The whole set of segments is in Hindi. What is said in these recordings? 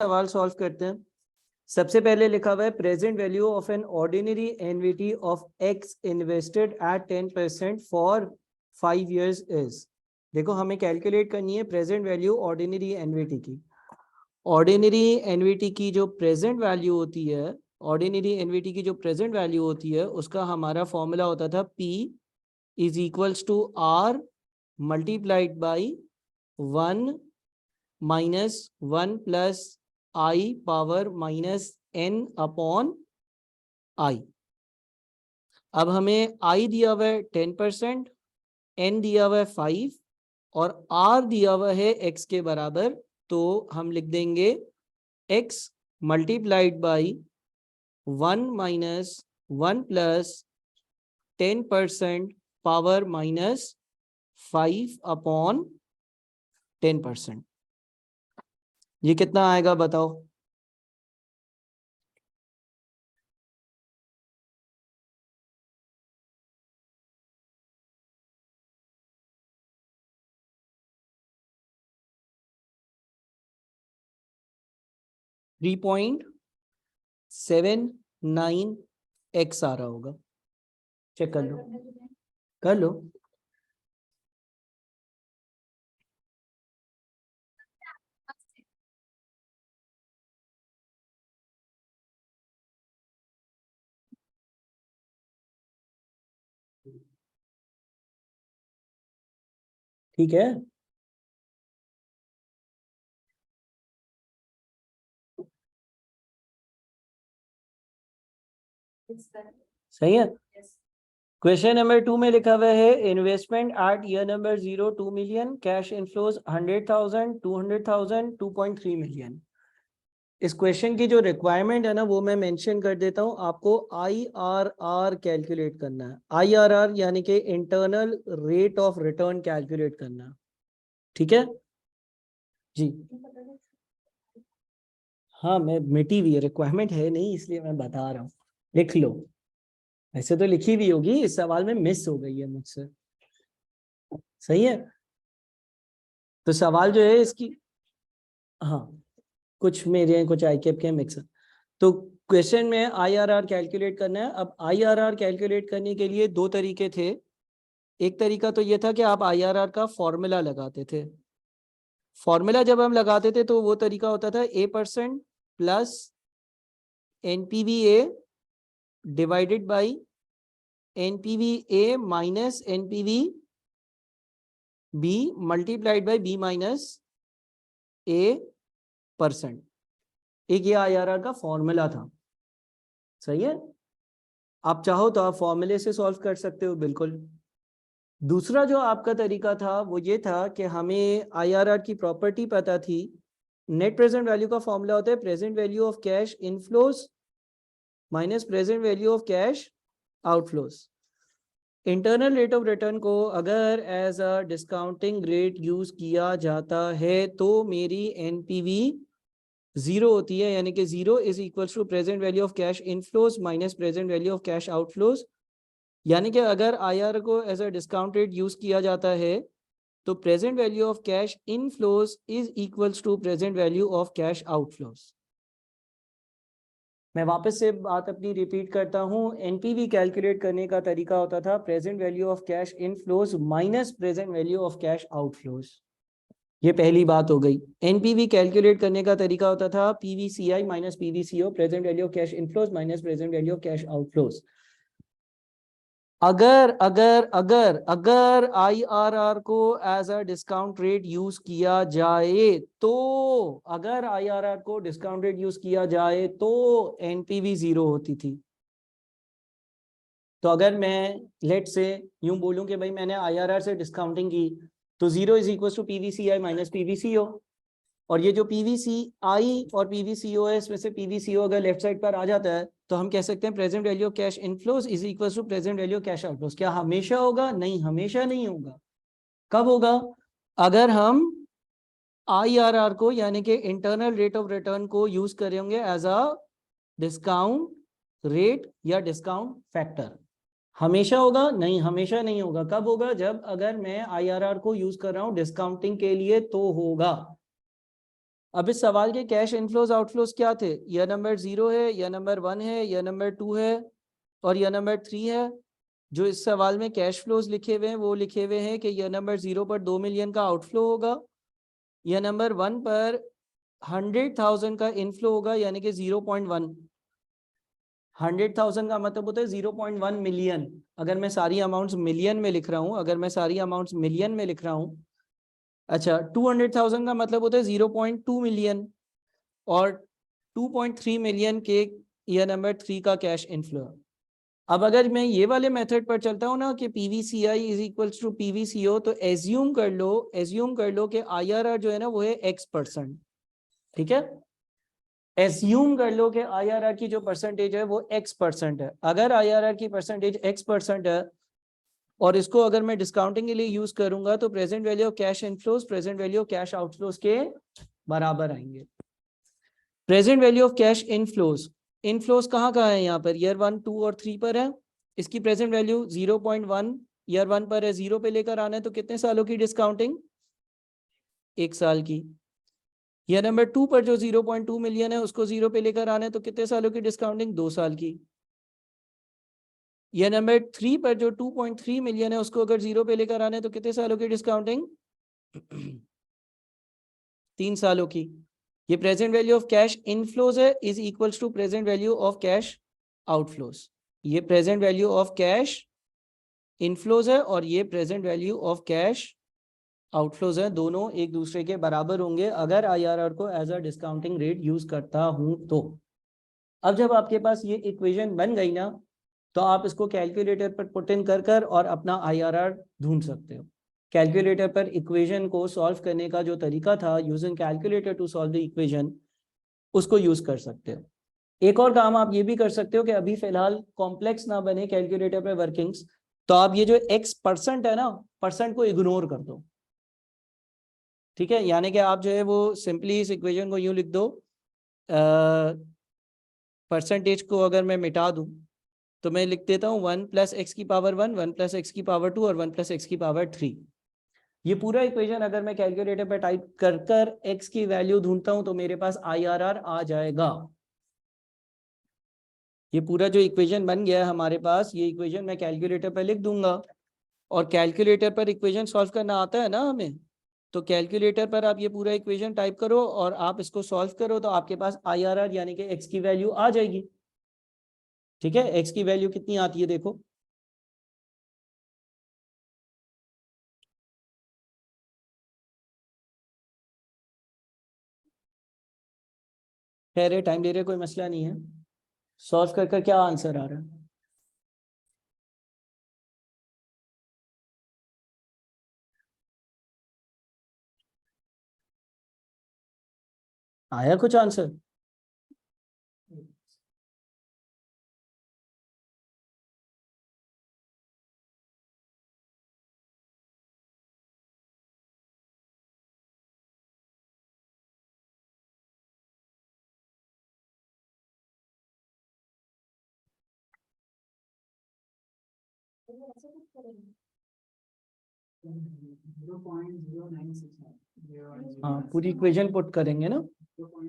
सवाल सॉल्व करते हैं। सबसे पहले लिखा हुआ है present value of an ordinary NVT of x invested at 10% for 5 years is. देखो हमें कैलकुलेट करनी है प्रेजेंट वैल्यू ऑर्डिनरी एनवीटी की। ऑर्डिनरी एनवीटी की जो प्रेजेंट वैल्यू होती है, ऑर्डिनरी एनवीटी की जो प्रेजेंट वैल्यू होती है उसका हमारा फॉर्मूला होता था P is equals to R multiplied by 1 minus 1 plus I power minus n upon I। अब हमें I दिया हुआ है 10%, n दिया हुआ है 5 और R दिया हुआ है x के बराबर, तो हम लिख देंगे x multiplied by 1 minus 1 plus 10% power minus 5 upon 10%। ये कितना आएगा बताओ? $3.79x आ रहा होगा। चेक कर लो, कर लो। ठीक है, सही है। क्वेश्चन नंबर 2 में लिखा हुआ है investment at year number 0 2 million, cash inflows 100,000 200,000 2.3 million। इस क्वेश्चन की जो रिक्वायरमेंट है ना वो मैं मेंशन कर देता हूं। आपको IRR कैलकुलेट करना है। IRR यानी कि internal rate of return calculate करना है। ठीक है जी। हाँ, मैं मिटी हुई रिक्वायरमेंट है नहीं इसलिए मैं बता रहा हूँ, लिख लो। ऐसे तो लिखी भी होगी, इस सवाल में मिस हो गई है मुझसे। सही है, तो सवाल जो है इसकी, हाँ कुछ मेरे हैं कुछ आईकेप के मिक्स। तो क्वेश्चन में IRR कैलकुलेट करना है। अब IRR कैलकुलेट करने के लिए दो तरीके थे। एक तरीका तो ये था कि आप IRR का फॉर्मूला लगाते थे। फॉर्मूला जब हम लगाते थे तो वो तरीका होता था A% plus NPVA divided by NPVA minus NPVB multiplied by B minus A%। एक ये IRR का फॉर्मूला था। सही है, आप चाहो तो आप फॉर्मूले से सॉल्व कर सकते हो बिल्कुल। दूसरा जो आपका तरीका था वो ये था कि हमें IRR की प्रॉपर्टी पता थी। नेट प्रेजेंट वैल्यू का फॉर्मूला होता है present value of cash inflows minus present value of cash outflows. Internal rate of return को अगर as a discounting rate use किया जाता है तो मेरी NPV 0 होती है, यानी कि 0 is equal to present value of cash inflows minus present value of cash outflows. यानी कि अगर IRR को as a discount rate use किया जाता है तो present value of cash inflows is equals to present value of cash outflows. मैं वापस से बात अपनी रिपीट करता हूं। NPV कैलकुलेट करने का तरीका होता था present value of cash inflows minus present value of cash outflows. ये पहली बात हो गई। NPV कैलकुलेट करने का तरीका होता था PVCI minus PVCO, present value of cash inflows minus present value of cash outflows. अगर अगर अगर अगर IRR को as a discount rate use किया जाए तो, अगर IRR को डिस्काउंट रेट यूज किया जाए तो NPV 0 होती थी। तो अगर मैं लेट से यूं बोलूं कि भाई मैंने IRR से डिस्काउंटिंग की तो 0 is equal to PVCI minus PVCO। और ये जो PVCI और PVCO है इसमें से PVCO अगर लेफ्ट साइड पर आ जाता है तो हम कह सकते हैं present value of cash inflows is equal to present value of cash outflows. क्या हमेशा होगा? नहीं, हमेशा नहीं होगा। कब होगा? अगर हम IRR को यानी कि इंटरनल रेट ऑफ रिटर्न को यूज करेंगे एज अ डिस्काउंट रेट या डिस्काउंट फैक्टर। हमेशा होगा? नहीं, हमेशा नहीं होगा। कब होगा? जब अगर मैं IRR को यूज कर रहा हूं डिस्काउंटिंग के लिए तो होगा। अब इस सवाल के कैश इनफ्लोज आउटफ्लोज क्या थे? यह नंबर 0 है, यह नंबर 1 है, यह नंबर 2 है और यह नंबर 3 है। जो इस सवाल में कैश फ्लोज लिखे हुए हैं वो लिखे हुए हैं कि यह नंबर 0 पर 2 मिलियन का आउटफ्लो होगा, यह नंबर 1 पर 100,000 का इनफ्लो होगा, यानी कि 0.1। 100,000 का मतलब होता है 0.1 मिलियन। अगर मैं सारी अमाउंट्स मिलियन में लिख रहा हूँ, अच्छा 200,000 का मतलब होता है 0.2 मिलियन और 2.3 मिलियन के यह नंबर 3 का कैश इनफ्लो। अब अगर मैं ये वाले मेथड पर चलता हूँ ना कि PVCI is equals to PVCO, तो एज्यूम कर लो कि IRR जो है ना वो है X%। ठीक है, एज्यूम कर लो कि IRR की जो परसेंटेज है वो X% है। अगर IRR की परसेंटेज X% है और इसको अगर मैं डिस्काउंटिंग के लिए यूज करूंगा तो present value of cash inflows present value of cash outflows के बराबर आएंगे। Present value of cash inflows, inflows कहाँ कहाँ है? यहाँ पर ईयर 1, 2 और 3 पर है। इसकी प्रेजेंट वैल्यू 0.1 ईयर 1 पर है, 0 पे लेकर आना है तो कितने सालों की डिस्काउंटिंग? 1 साल की। ईयर नंबर 2 पर जो 0.2 मिलियन है उसको 0 पे लेकर आना है तो कितने सालों की डिस्काउंटिंग? 2 साल की। ईयर नंबर 3 पर जो 2.3 मिलियन है उसको अगर 0 पे लेकर आना है तो कितने सालों की डिस्काउंटिंग? 3 सालों की। ये present value of cash inflows है is equals to present value of cash outflows. ये present value of cash inflows है और ये present value of cash outflows है। दोनों एक दूसरे के बराबर होंगे अगर IRR को as a discounting rate use करता हूं तो। अब जब आपके पास ये इक्वेशन बन गई ना तो आप इसको कैलकुलेटर पर पुट इन कर और अपना IRR ढूंढ सकते हो। कैलकुलेटर पर इक्वेशन को सॉल्व करने का जो तरीका था using calculator to solve the equation, उसको यूज कर सकते हो। एक और काम आप ये भी कर सकते हो कि अभी फिलहाल कॉम्प्लेक्स ना बने कैलकुलेटर पे वर्किंग्स, तो आप ये जो X% है ना, परसेंट को इग्नोर कर दो। ठीक है, यानी कि आप जो है वो सिंपली इस इक्वेशन को यूं लिख दो, परसेंटेज को अगर मैं मिटा दूं तो मैं लिख देता हूँ 1 + x की पावर 1, 1 + x की पावर 2 और 1 + x की पावर 3। ये पूरा इक्वेशन अगर मैं कैलकुलेटर पर टाइप कर x की वैल्यू ढूंढता हूं तो मेरे पास IRR आ जाएगा। ये पूरा जो इक्वेशन बन गया है हमारे पास, ये इक्वेशन मैं कैलकुलेटर पर लिख दूंगा और कैलकुलेटर पर इक्वेशन सॉल्व करना आता है ना हमें, तो कैलकुलेटर पर आप ये पूरा इक्वेशन टाइप करो और आप इसको सॉल्व करो तो आपके पास IRR यानी कि x की वैल्यू आ जाएगी। ठीक है, x की वैल्यू कितनी आती है देखो, कह रहे टाइम ले रहे, कोई मसला नहीं है। सॉल्व कर क्या आंसर आ रहा है? आया कुछ आंसर? हाँ, पूरी इक्वेशन पुट करेंगे ना,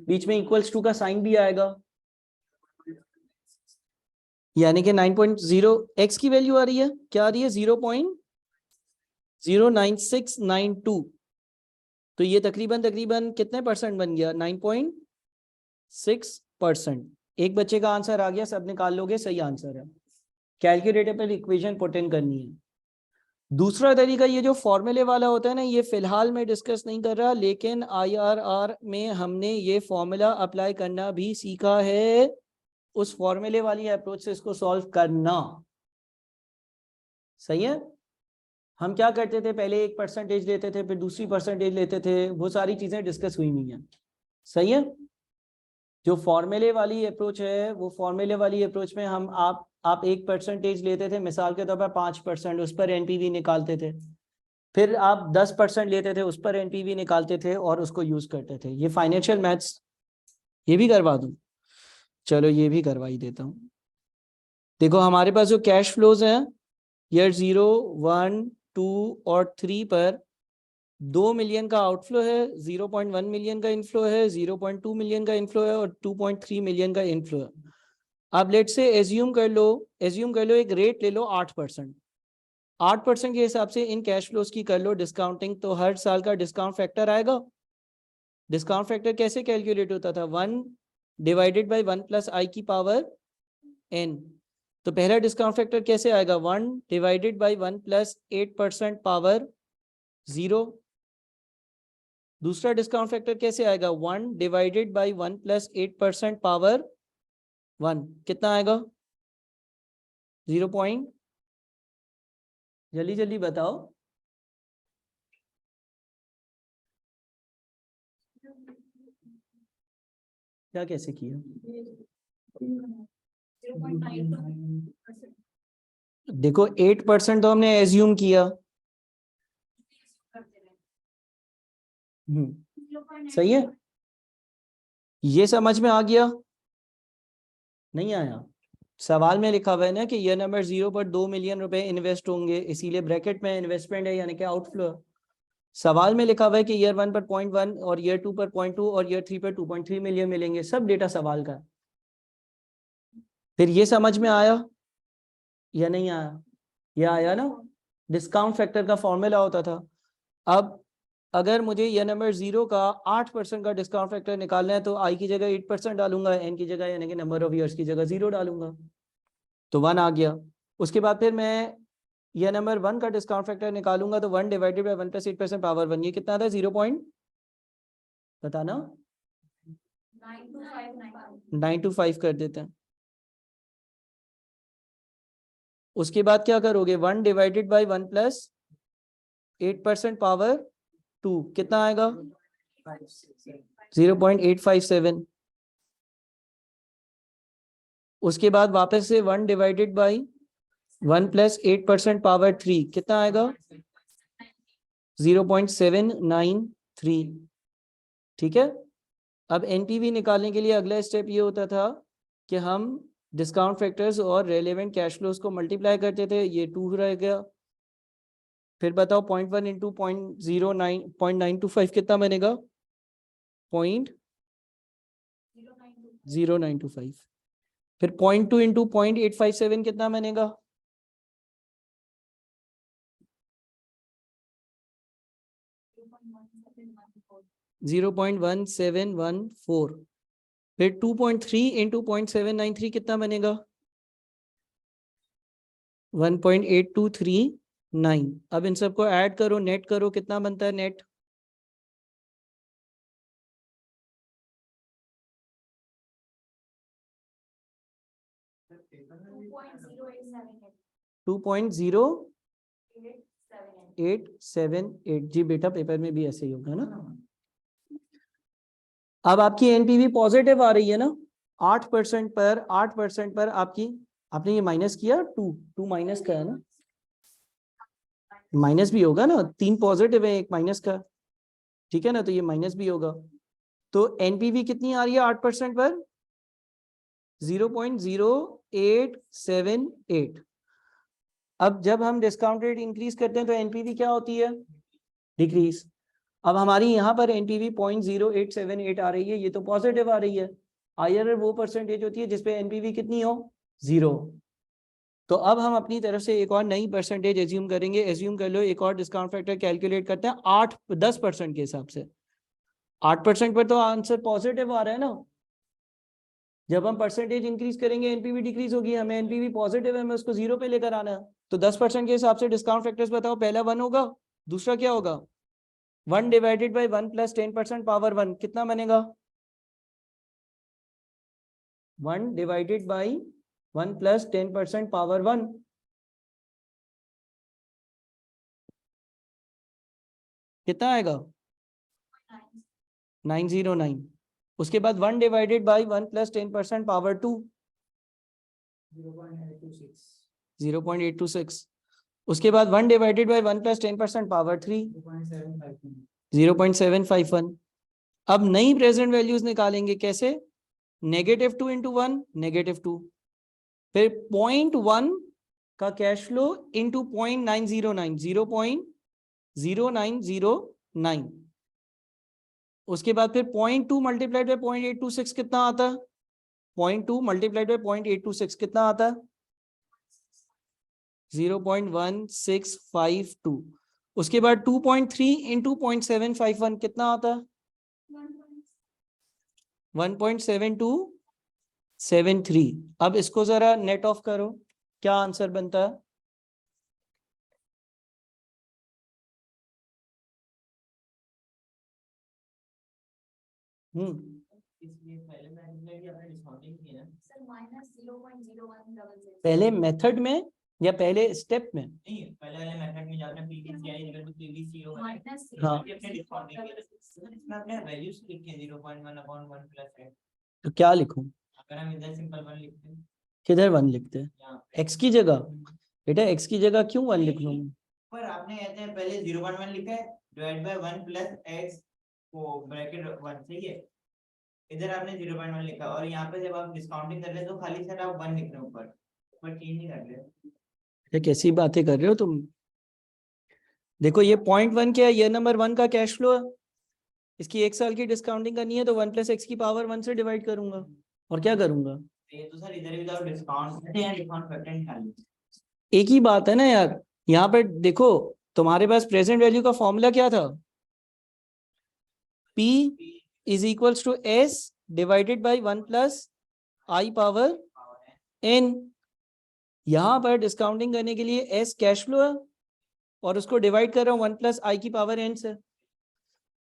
बीच में इक्वल्स टू का साइन भी आएगा, यानी कि 9.0 x की वैल्यू आ रही है, क्या आ रही है? 0.09692। तो ये तकरीबन कितने परसेंट बन गया? 9.6%। एक बच्चे का आंसर आ गया, सब निकाल लोगे, सही आंसर है। कैलकुलेटर पर इक्वेशन पुट इन करनी है। दूसरा तरीका ये जो फॉर्मूले वाला होता है ना, ये फिलहाल मैं डिस्कस नहीं कर रहा, लेकिन IRR में हमने ये फॉर्मूला अप्लाई करना भी सीखा है, उस फॉर्मूले वाली अप्रोच से इसको सॉल्व करना। सही है, हम क्या करते थे, पहले एक परसेंटेज लेते थे, फिर दूसरी परसेंटेज लेते थे, वो सारी चीजें डिस्कस हुई नहीं है। सही है, जो फॉर्मूले वाली अप्रोच है, वो फॉर्मूले वाली अप्रोच में हम आप एक परसेंटेज लेते थे, मिसाल के तौर पर 5%, उस पर NPV निकालते थे, फिर आप 10% लेते थे, उस पर NPV निकालते थे और उसको यूज करते थे। ये फाइनेंशियल मैथ्स ये भी करवा दूं? चलो ये भी करवा ही देता हूँ। देखो हमारे पास जो कैश फ्लोज हैं ईयर 0, 1, 2 और 3 पर 2 मिलियन का आउटफ्लो है, 0.1 मिलियन का इनफ्लो है, 0.2 मिलियन का इनफ्लो है और 2.3 मिलियन का इनफ्लो है। अब लेट से एज्यूम कर लो एक रेट ले लो 8%। 8% के हिसाब से इन कैश फ्लोज की कर लो डिस्काउंटिंग, तो हर साल का डिस्काउंट फैक्टर आएगा। डिस्काउंट फैक्टर कैसे कैलकुलेट होता था? 1 डिवाइडेड बाई 1 प्लस आई की पावर n। तो पहला डिस्काउंट फैक्टर कैसे आएगा? 1 डिवाइडेड बाई 1 प्लस 8% पावर 0। दूसरा डिस्काउंट फैक्टर कैसे आएगा? 1 डिवाइडेड बाई 1 प्लस 8% पावर 1। कितना आएगा? 0 पॉइंट, जल्दी जल्दी बताओ। क्या कैसे किया? देखो 8% तो हमने एज्यूम किया। सही है, ये समझ में आ गया? नहीं आया? सवाल में लिखा हुआ है ना कि ईयर नंबर 0 पर 2 मिलियन रुपए इन्वेस्ट होंगे, इसीलिए ब्रैकेट में इन्वेस्टमेंट है यानी कि आउटफ्लो। सवाल में लिखा हुआ है कि ईयर 1 पर 0.1 और ईयर 2 पर 0.2 और ईयर 3 पर 2.3 मिलियन मिलेंगे। सब डेटा सवाल का है। फिर ये समझ में आया या नहीं आया? ये आया ना? डिस्काउंट फैक्टर का फॉर्मूला होता था। अब अगर मुझे ईयर नंबर 0 का 8% का डिस्काउंट फैक्टर निकालना है तो आई की जगह 8% डालूंगा, एन की जगह यानी कि नंबर ऑफ ईयर्स की जगह 0 डालूंगा, तो 1 आ गया। उसके बाद फिर मैं ईयर नंबर 1 का डिस्काउंट फैक्टर निकालूंगा तो 1 डिवाइडेड बाई 1 प्लस 8% पावर 1, ये कितना था? 0 पॉइंट बताना, 925 कर देते हैं। उसके बाद क्या करोगे? 1 डिवाइडेड बाई 1 प्लस 8% पावर 2, कितना आएगा? 0.857। उसके बाद वापस से 1 डिवाइडेड बाई 1 प्लस 8% पावर 3, कितना आएगा? 0.793। ठीक है। अब एनपीवी निकालने के लिए अगला स्टेप ये होता था कि हम डिस्काउंट फैक्टर्स और रेलेवेंट कैश फ्लोज को मल्टीप्लाई करते थे। ये 2 रह गया। फिर बताओ 0.1 इंटू 0.925 कितना बनेगा? 0.0925। फिर 0.2 इंटू 0.857 कितना बनेगा? 0.1714। फिर 2.3 इंटू 0.793 कितना बनेगा? 1.8239। अब इन सबको ऐड करो, नेट करो, कितना बनता है नेट? 2.0878। जी बेटा, पेपर में भी ऐसे ही होगा ना। अब आपकी एनपीवी पॉजिटिव आ रही है ना? 8% पर आपकी, आपने ये माइनस किया, 2 माइनस का है ना, माइनस भी होगा ना, 3 पॉजिटिव है 1 माइनस का, ठीक है ना, तो ये माइनस भी होगा। तो एनपीवी कितनी आ रही है 8% पर? 0.0878। अब जब हम डिस्काउंट रेट इंक्रीज करते हैं तो एनपीवी क्या होती है? डिक्रीज। अब हमारी यहाँ पर एनपीवी 0.0878 आ रही है, ये तो पॉजिटिव आ रही है। आईआरआर वो परसेंटेज होती है जिसपे एनपीवी कितनी हो? 0। तो अब हम अपनी तरफ से एक और नई परसेंटेज एज्यूम करेंगे। एज्यूम कर लो एक और डिस्काउंट फैक्टर कैलकुलेट करते हैं 10% के हिसाब से। 8% पर तो आंसर पॉजिटिव आ रहा है ना। जब हम परसेंटेज इंक्रीज करेंगे एनपीवी डिक्रीज होगी, हमें एनपीवी पॉजिटिव है, हमें उसको 0 पे लेकर आना है। तो 10% के हिसाब से डिस्काउंट फैक्टर्स बताओ। पहला 1 होगा, दूसरा क्या होगा? 1 डिवाइडेड बाई 1 प्लस 10% पावर 1, कितना बनेगा? 1 डिवाइडेड बाई 1 प्लस 10% पावर 1, कितना आएगा? 909। उसके बाद 1 डिवाइडेड बाई 1 प्लस 10% पावर 2, 0.826। उसके बाद 1 डिवाइडेड बाई 1 प्लस 10% पावर 3, 0.751। अब नई प्रेजेंट वैल्यूज निकालेंगे, कैसे? -2 इंटू 1, -2। फिर 0.1 का कैश फ्लो इंटू 0.909, 0.0909 9। उसके बाद फिर 0.2 मल्टीप्लाइड बाई 0.826 कितना आता है? 0.2 मल्टीप्लाइड बाई 0.826 कितना आता है? 0.1652। उसके बाद 2.3 इंटू 0.751 कितना आता है? 1.7273। अब इसको जरा नेट ऑफ करो, क्या आंसर बनता है? पहले मेथड में या पहले स्टेप में? नहीं, पहले वाले मेथड में जाकर पीवी इक्वल टू पीवी 0 है। हाँ, अपने डिस्काउंटिंग किया इसमें अपने वैल्यूज लिखे 0.1 अपॉन 1 प्लस है। तो क्या लिखूं? अगर हम इधर सिंपल 1 लिखते हैं, किधर 1 लिखते हैं? x की जगह? बेटा x की जगह क्यों 1 लिख लूं? पर आपने ऐसे पहले 0.1 लिखा है डिवाइड बाय 1 प्लस x को ब्रैकेट 1 सही है। इधर आपने 0.1 लिखा और यहाँ पे जब आप डिस्काउंटिंग कर ले तो खाली सर आप 1 लिख रहे हो ऊपर चेंज नहीं कर रहे। ये कैसी बातें कर रहे हो तुम? देखो ये 0.1 क्या है? ये नंबर 1 का कैश फ्लो है। इसकी 1 साल की डिस्काउंटिंग करनी है तो 1 प्लस एक्स की पावर 1 से डिवाइड करूंगा और क्या करूंगा? ये तो सर इधर विदाउट डिस्काउंट या डिस्काउंट फैक्टर निकाल एक ही बात है ना यार। यहाँ पे देखो तुम्हारे पास प्रेजेंट वैल्यू का फॉर्मूला क्या था? P is equals to S divided by 1 plus I power n। यहां पर डिस्काउंटिंग करने के लिए S कैश फ्लो है और उसको डिवाइड कर रहा हूं 1 प्लस आई की पावर n से।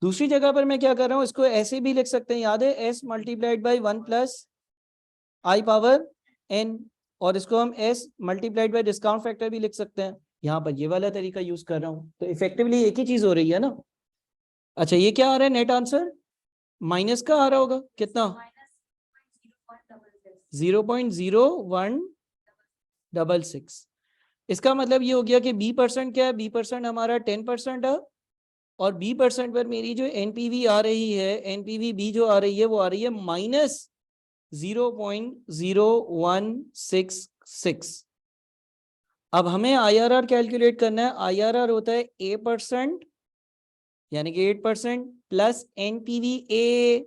दूसरी जगह पर मैं क्या कर रहा हूं, इसको ऐसे भी लिख सकते हैं, याद है? S multiplied by 1 plus I power n, और इसको हम S multiplied by discount factor भी लिख सकते हैं। यहाँ पर ये वाला तरीका यूज कर रहा हूँ तो इफेक्टिवली एक ही चीज हो रही है ना। अच्छा ये क्या आ रहा है? नेट आंसर माइनस का आ रहा होगा कितना? 0.0166। इसका मतलब ये हो गया कि B% क्या है? B% हमारा 10% है और B% पर मेरी जो NPV आ रही है, NPV B जो आ रही है वो आ रही है माइनस 0.0166। अब हमें IRR कैलकुलेट करना है। IRR होता है A% यानी कि 8% प्लस NPV A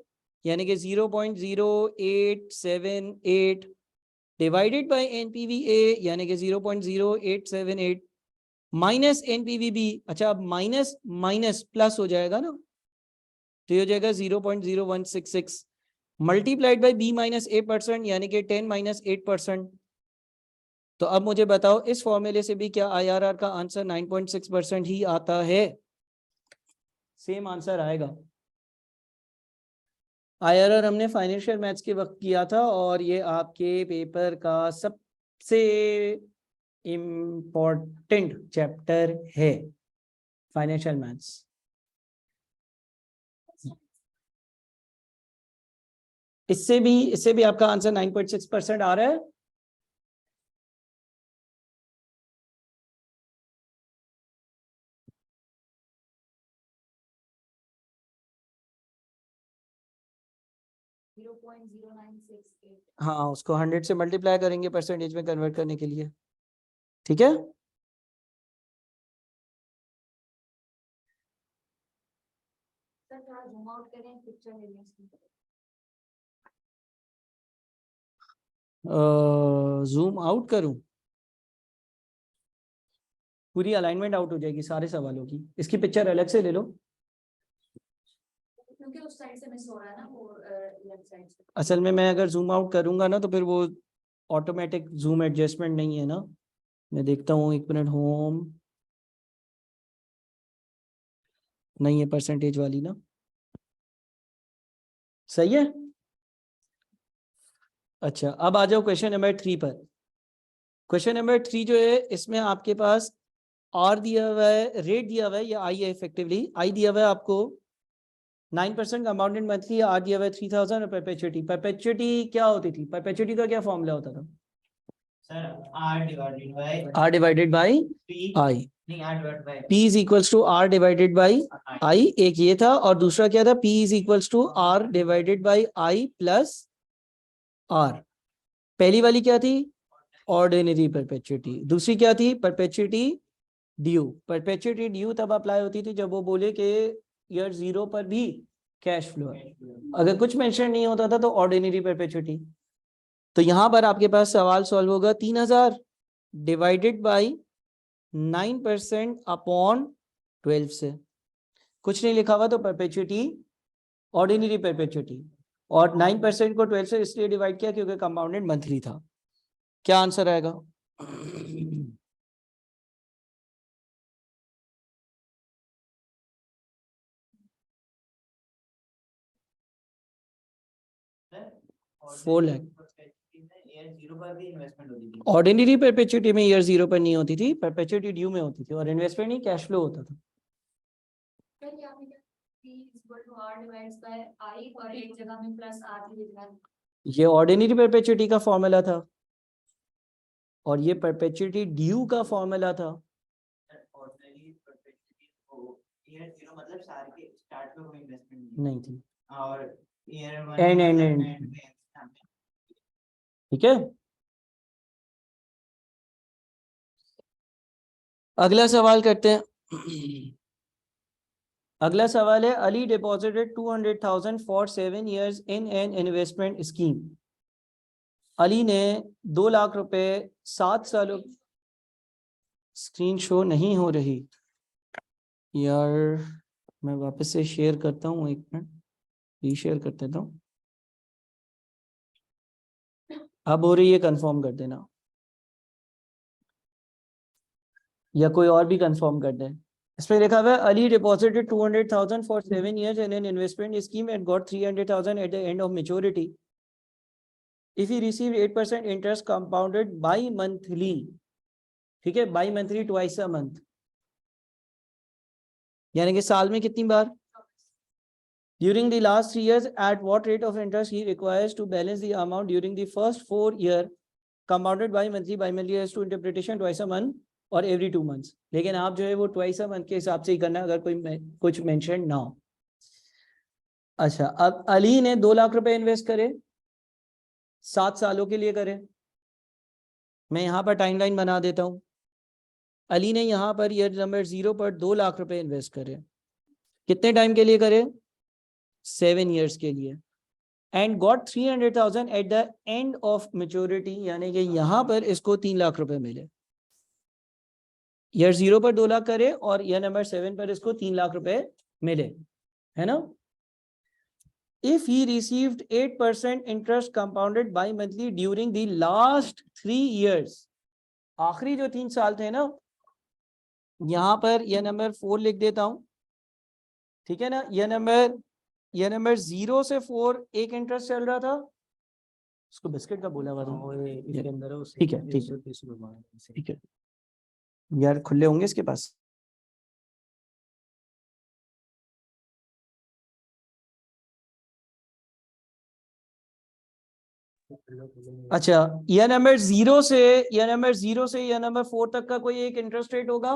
यानी कि 0.0878 डिवाइडेड बाय NPV A यानी कि 0.0878 माइनस NPV B। अच्छा अब माइनस माइनस प्लस हो जाएगा ना, तो ये हो जाएगा 0.0166 मल्टीप्लाइड बाई B माइनस 8% यानी कि 10 माइनस 8%। तो अब मुझे बताओ इस फॉर्मूले से भी क्या IRR का आंसर 9.6% ही आता है? सेम आंसर आएगा। IRR हमने फाइनेंशियल मैथ्स के वक्त किया था और ये आपके पेपर का सबसे इम्पोर्टेंट चैप्टर है फाइनेंशियल मैथ्स। इससे भी आपका आंसर 9.6% आ रहा है। हाँ उसको 100 से मल्टीप्लाई करेंगे परसेंटेज में कन्वर्ट करने के लिए, ठीक है। जूम आउट करूं? पूरी अलाइनमेंट आउट हो जाएगी सारे सवालों की। इसकी पिक्चर अलग से ले लो क्योंकि उस साइड से मिस हो रहा है ना वो लेफ्ट साइड से। असल में मैं अगर जूम आउट करूंगा ना तो फिर वो ऑटोमेटिक जूम एडजस्टमेंट नहीं है ना। मैं देखता हूँ, 1 मिनट। होम नहीं है परसेंटेज वाली ना, सही है। अच्छा अब आ जाओ क्वेश्चन नंबर 3 पर। क्वेश्चन नंबर 3 जो है इसमें आपके पास आर दिया हुआ है, रेट दिया हुआ है, या आई है इफेक्टिवली। आई दिया हुआ है आपको 9% कंपाउंडेड मंथली, आर दिया हुआ है 3000 और परपेचुइटी। परपेचुइटी क्या होती थी? परपेचुइटी का क्या फॉर्मूला होता था? Sir R divided by I. P is equals to R divided by I, एक ये था, और दूसरा क्या था? P is equals to R divided by I plus R. पहली वाली क्या थी? Ordinary perpetuity. दूसरी क्या थी? Perpetuity due. परपेचुइटी ड्यू तब अप्लाई होती थी जब वो बोले कि ईयर 0 पर भी कैश फ्लो है। अगर कुछ मेंशन नहीं होता था तो ऑर्डिनरी परपेचुइटी। तो यहां पर आपके पास सवाल सॉल्व होगा 3000 डिवाइडेड बाई 9% अपॉन 12 से। कुछ नहीं लिखा हुआ तो परपेचुइटी ऑर्डिनरी परपेचुइटी, और 9% को 12 से इसलिए डिवाइड किया क्योंकि कंपाउंडेड मंथली था। क्या आंसर आएगा? फोर लाख। ईयर 0 पर भी इन्वेस्टमेंट होती थी। ऑर्डिनरी परपेचुइटी में ईयर 0 पर नहीं होती थी, परपेचुइटी ड्यू में होती थी, और इन्वेस्टमेंट नहीं कैश फ्लो होता था। ये ऑर्डिनरी परपेचुइटी का फॉर्मूला था और ये परपेचुइटी ड्यू का फॉर्मूला था। ऑर्डिनरी परपेचुइटी को ईयर 0 मतलब साल के स्टार्ट में कोई इन्वेस्टमेंट नहीं थी, और ईयर 1 एंड मतलब एंड एंड में। ठीक है। अगला सवाल करते हैं। अगला सवाल है Ali deposited 200,000 for 7 years in an investment scheme. Ali ने 2 लाख रुपए 7 सालों। स्क्रीन शो नहीं हो रही यार, मैं वापस से शेयर करता हूँ, एक मिनट रीशेयर कर देता हूँ। अब हो रही है, कंफर्म कर देना या कोई और भी कंफर्म कर दे। इसमें लिखा हुआ है Ali deposited 200,000 for 7 years in an investment scheme and got 300,000 at the end of maturity. If he received 8% interest compounded bi-monthly, ठीक है, bi-monthly twice a month, यानी कि साल में कितनी बार? During the last 3 years, at what rate of interest he requires to balance the amount during the first 4 year compounded bi-monthly? Bi-monthly has to interpretation twice a month और every 2 months, लेकिन आप जो है वो ट्वाइस अ मंथ के हिसाब से ही करना अगर कोई कुछ मेंशन ना हो। अच्छा, अब अली ने 2 लाख रुपए इन्वेस्ट करे, 7 सालों के लिए करे। मैं यहाँ पर टाइमलाइन बना देता हूँ। अली ने यहाँ पर ईयर नंबर 0 पर 2 लाख रुपए इन्वेस्ट करे। कितने टाइम के लिए करे? 7 years के लिए। And got 300,000 at the end of maturity, यानी कि यहाँ पर इसको 3 लाख रुपए मिले। ईयर 0 पर 2 लाख करे और ईयर नंबर 7 पर इसको 3 लाख रुपए मिले, है ना। If he received 8% interest compounded bi-monthly during the last 3 years, आखिरी जो 3 साल थे ना, यहां पर ईयर नंबर 4 लिख देता हूं, ठीक है ना। ईयर नंबर 0 से 4 एक इंटरेस्ट चल रहा था, उसको बिस्किट का बोला हुआ था, इसके अंदर है, ठीक है ठीक है ठीक है यार, खुले होंगे इसके पास। अच्छा, ईयर नंबर 0 से ईयर नंबर 4 तक का कोई एक इंटरेस्ट रेट होगा,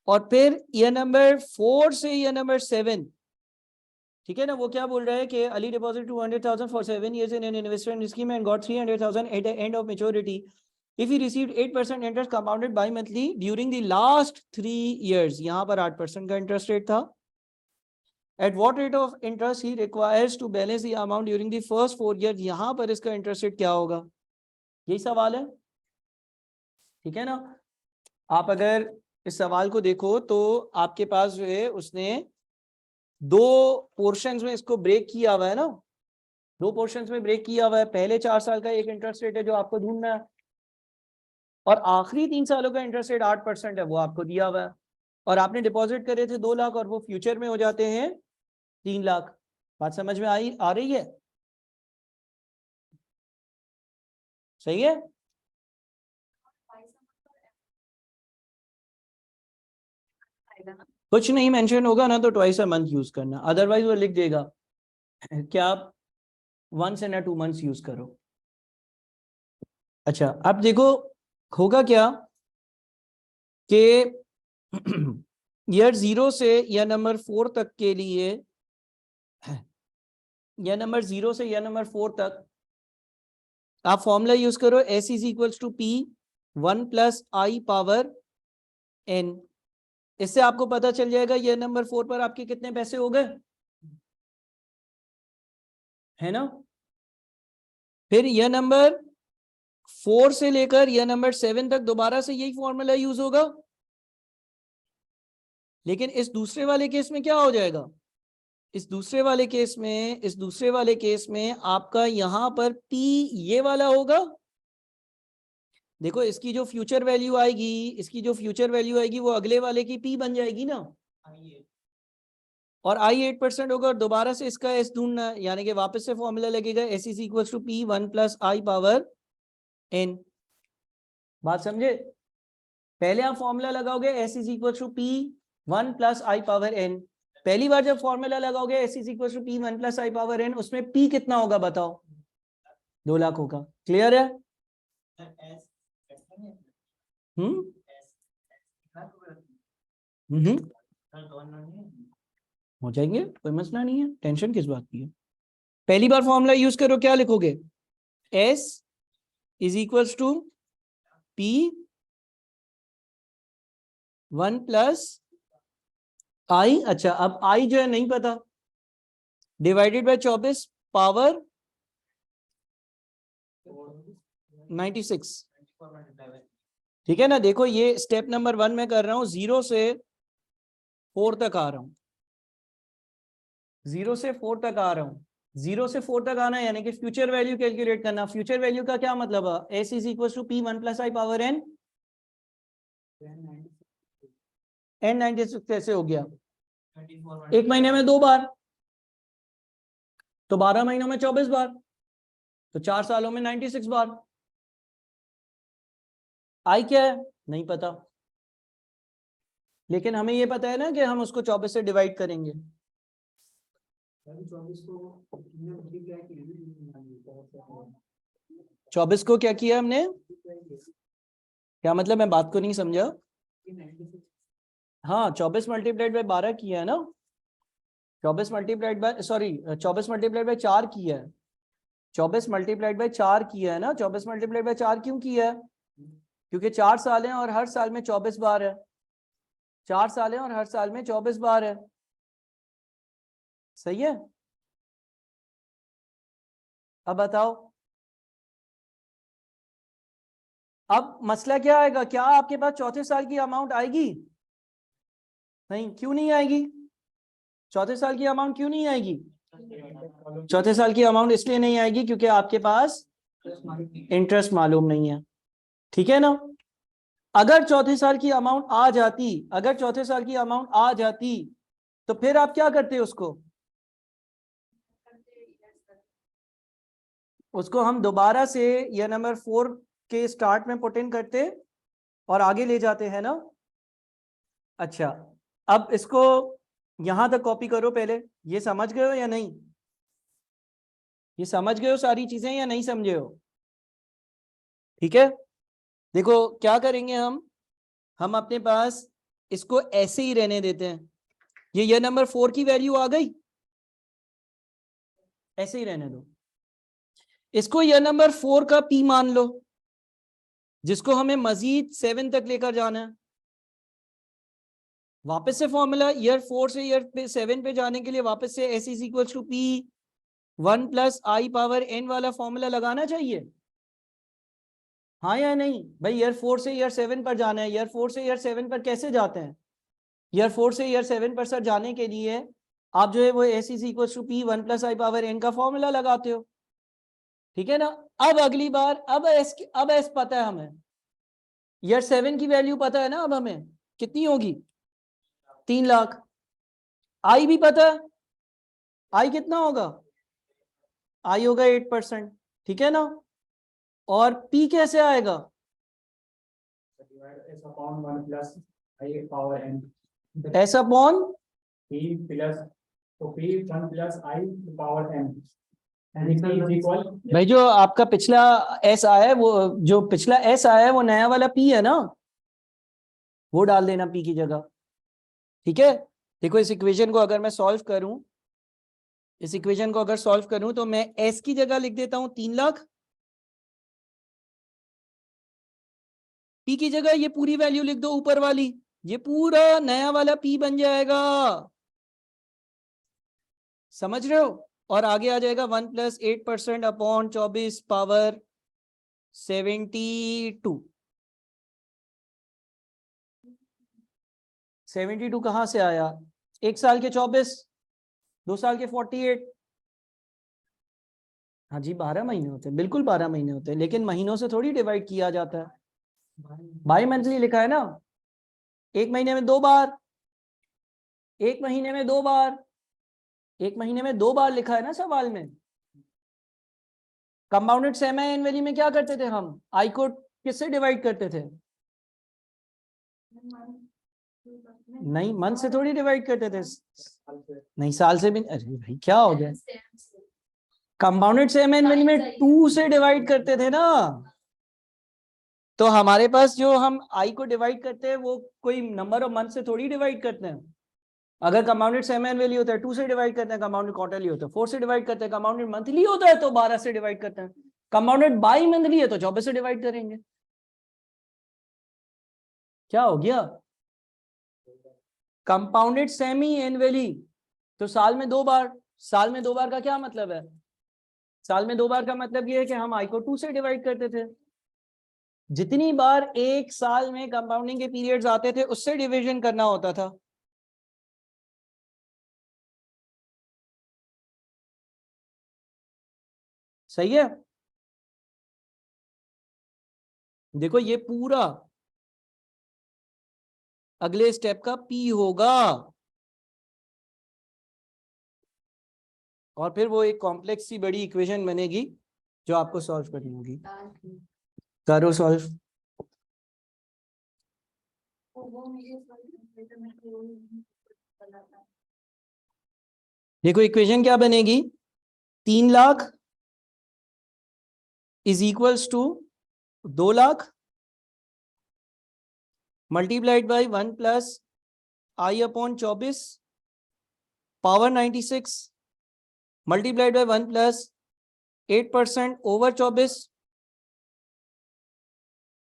और फिर ईयर नंबर 4 से ईयर नंबर 7, ठीक है ना। वो क्या बोल रहा है कि Ali deposit 200,000 for 7 years in an investment scheme and got 300,000 at the end of maturity. If he received 8% interest compounded bi-monthly during the last 3 years, यहाँ पर 8% का इंटरेस्ट रेट था। At what rate of interest he requires to balance the amount during the first 4 years, यहाँ पर इसका इंटरेस्ट रेट क्या होगा? यही सवाल है, ठीक है ना। आप अगर इस सवाल को देखो तो आपके पास जो है उसने 2 पोर्शंस में इसको ब्रेक किया हुआ है ना, 2 पोर्शंस में ब्रेक किया हुआ है। पहले 4 साल का एक इंटरेस्ट रेट है जो आपको ढूंढना है, और आखिरी 3 सालों का इंटरेस्ट रेट 8% है, वो आपको दिया हुआ है। और आपने डिपॉजिट करे थे 2 लाख और वो फ्यूचर में हो जाते हैं 3 लाख। बात समझ में आ रही है? सही है। कुछ नहीं मेंशन होगा ना तो ट्वाइस अ मंथ यूज करना, अदरवाइज वो लिख देगा कि आप 1 and 2 months यूज करो। अच्छा, अब देखो होगा क्या कि ईयर 0 से ईयर नंबर 4 तक के लिए, ईयर नंबर 0 से ईयर नंबर 4 तक आप फॉर्मूला यूज करो, S is equals to P 1 + I power N। इससे आपको पता चल जाएगा ये नंबर 4 पर आपके कितने पैसे हो गए, है ना। फिर यह नंबर 4 से लेकर यह नंबर 7 तक दोबारा से यही फॉर्मूला यूज होगा, लेकिन इस दूसरे वाले केस में क्या हो जाएगा, इस दूसरे वाले केस में आपका यहां पर P ये वाला होगा। देखो इसकी जो फ्यूचर वैल्यू आएगी वो अगले वाले की P बन जाएगी ना, और I 8% होगा, और दोबारा से इसका S ढूंढना है, यानी कि वापस से फॉर्मूला लगेगा S is equal to P 1 plus I power N। बात समझे, पहले आप फॉर्मूला लगाओगे S is equal to P 1 plus I power N। पहली बार जब फॉर्मूला लगाओगे S is equal to P 1 plus I power N, उसमें P कितना होगा बताओ, 2 लाख होगा। क्लियर है? हो जाएंगे, कोई मसला नहीं है, टेंशन किस बात की है। पहली बार फॉर्मूला यूज करो, क्या लिखोगे, S is equals to P 1 plus I। अच्छा, अब I जो है नहीं पता, डिवाइडेड बाय 24 पावर 96। ठीक है ना। देखो ये स्टेप नंबर 1 में कर रहा हूं, 0 से 4 तक आ रहा हूं, 0 से 4 तक आ रहा हूं। 0 से 4 तक आना यानी कि फ्यूचर वैल्यू कैलकुलेट करना। फ्यूचर वैल्यू का क्या मतलब है, S is equal to P 1 plus I power N। N96 कैसे हो गया, एक महीने में 2 बार, तो 12 महीनों में 24 बार, तो 4 सालों में 96 बार। I क्या है नहीं पता, लेकिन हमें ये पता है ना कि हम उसको 24 से डिवाइड करेंगे। 24 को क्या किया हमने, क्या मतलब, मैं बात को नहीं समझा। हाँ, 24 मल्टीप्लाइड बाय 12 किया है ना, 24 मल्टीप्लाइड बाय 24 मल्टीप्लाइड बाय 4 किया है, 24 मल्टीप्लाइड बाय 4 किया है ना। 24 मल्टीप्लाइड बाय 4 क्यों किया है, क्योंकि 4 साल हैं और हर साल में 24 बार है, 4 साल हैं और हर साल में 24 बार है। सही है। अब बताओ, अब मसला क्या आएगा, क्या आपके पास चौथे साल की अमाउंट आएगी, नहीं, क्यों नहीं आएगी, चौथे साल की अमाउंट क्यों नहीं आएगी, चौथे साल की अमाउंट इसलिए नहीं आएगी क्योंकि आपके पास इंटरेस्ट मालूम नहीं है। ठीक है ना। अगर चौथे साल की अमाउंट आ जाती, अगर चौथे साल की अमाउंट आ जाती, तो फिर आप क्या करते उसको हम दोबारा से यह नंबर 4 के स्टार्ट में पुट इन करते और आगे ले जाते हैं ना। अच्छा, अब इसको यहां तक कॉपी करो पहले, ये समझ गए हो या नहीं, ये समझ गए हो सारी चीजें या नहीं समझे हो। ठीक है, देखो क्या करेंगे हम अपने पास इसको ऐसे ही रहने देते हैं, ये नंबर 4 की वैल्यू आ गई, ऐसे ही रहने दो। इसको यह नंबर 4 का P मान लो, जिसको हमें मजीद 7 तक लेकर जाना है। वापस से फॉर्मूला ईयर 4 से ईयर 7 पे जाने के लिए वापस से S is equal to P 1 plus I power N वाला फॉर्मूला लगाना चाहिए, हाँ या नहीं भाई। ईयर 4 से ईयर 7 पर जाना है, ईयर 4 से ईयर 7 पर कैसे जाते हैं, ईयर 4 से ईयर 7 पर सर जाने के लिए आप जो है वो S is equal to P 1 plus I power N का फॉर्मूला लगाते हो। ठीक है ना। अब अगली बार अब S पता है हमें, ईयर 7 की वैल्यू पता है ना, अब हमें कितनी होगी, 3 लाख। I भी पता है, I कितना होगा, I होगा 8%। ठीक है ना। और P कैसे आएगा, S अपॉन भाई जो आपका पिछला S आया है, वो जो पिछला S आया है वो नया वाला P है ना, वो डाल देना P की जगह। ठीक है। देखो इस इक्वेशन को अगर मैं सॉल्व करूं, इस इक्वेशन को अगर सॉल्व करूं तो मैं S की जगह लिख देता हूं 3 लाख, P की जगह ये पूरी वैल्यू लिख दो ऊपर वाली, ये पूरा नया वाला P बन जाएगा, समझ रहे हो? और आगे आ जाएगा 1+8% अपॉन 24 पावर 72। 72 कहाँ से आया? 1 साल के 24, 2 साल के 48। हाँ जी 12 महीने होते हैं, बिल्कुल 12 महीने होते हैं, लेकिन महीनों से थोड़ी डिवाइड किया जाता है। बाई मंथली लिखा है ना, 1 महीने में 2 बार, 1 महीने में 2 बार, 1 महीने में 2 बार लिखा है ना सवाल में। कंपाउंडेड सेमी एनुअली में क्या करते थे हम? आई को किससे डिवाइड करते थे? नहीं, मंथ से थोड़ी डिवाइड करते थे। नहीं, साल से भी। अरे भाई क्या हो गया? कंपाउंडेड सेमी एनुअली में 2 से डिवाइड करते थे ना। तो हमारे पास जो हम आई को डिवाइड करते हैं वो कोई नंबर ऑफ मंथ से थोड़ी डिवाइड करते हैं। अगर कंपाउंडेड सेमी एनुअली होता है 2 से डिवाइड करते हैं, कंपाउंडेड क्वार्टरली होता है 4 से डिवाइड करते हैं, कंपाउंडेड मंथली होता है तो 12 से डिवाइड करते हैं, कंपाउंडेड बाई मंथली है तो 24 से डिवाइड करेंगे। क्या हो गया? कंपाउंडेड सेमी एनुअली तो साल में 2 बार। साल में 2 बार का क्या मतलब है? साल में 2 बार का मतलब ये है कि हम आई को 2 से डिवाइड करते थे। जितनी बार एक साल में कंपाउंडिंग के पीरियड्स आते थे उससे डिवीजन करना होता था। सही है? देखो ये पूरा अगले स्टेप का P होगा, और फिर वो एक कॉम्प्लेक्स सी बड़ी इक्वेशन बनेगी जो आपको सॉल्व करनी होगी। करो सॉल्व। देखो इक्वेशन क्या बनेगी? 3 lakh is equals to 2 lakh multiplied by 1+i/24 power 96 multiplied by 1+8% over 24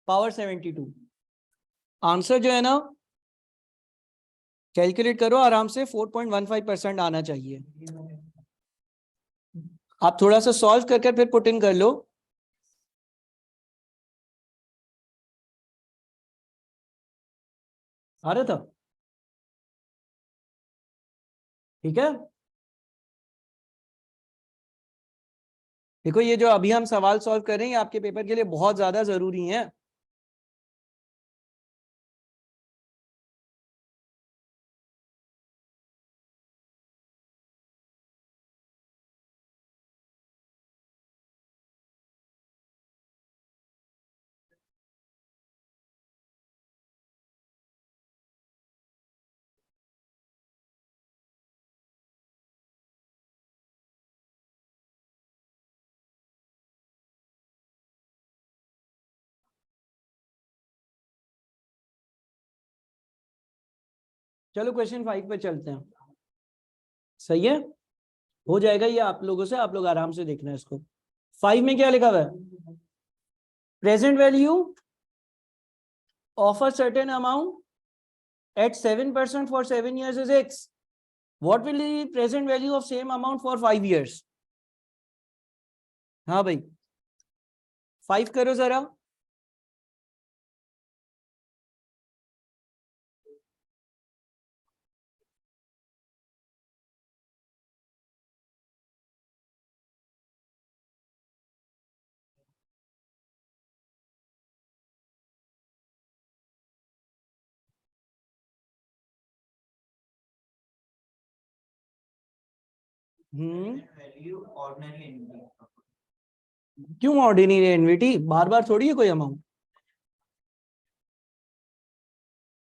power 72। Answer जो है ना, कैलकुलेट करो आराम से, 4.15% आना चाहिए। आप थोड़ा सा सॉल्व करके फिर पुट इन कर लो। आ रहा था? ठीक है। देखो ये जो अभी हम सवाल सॉल्व कर रहे हैं आपके पेपर के लिए बहुत ज्यादा जरूरी है। चलो क्वेश्चन 5 पे चलते हैं। सही है, हो जाएगा ये आप लोगों से, आप लोग आराम से देखना है इसको। 5 में क्या लिखा हुआ है? Present value of a certain amount at 7% for 7 years is x. What will be present value of same amount for 5 years? हाँ भाई 5 करो जरा। वैल्यू ऑर्डिनरी क्यों ऑर्डिनरी एनवीटी? बार बार थोड़ी है कोई अमाउंट।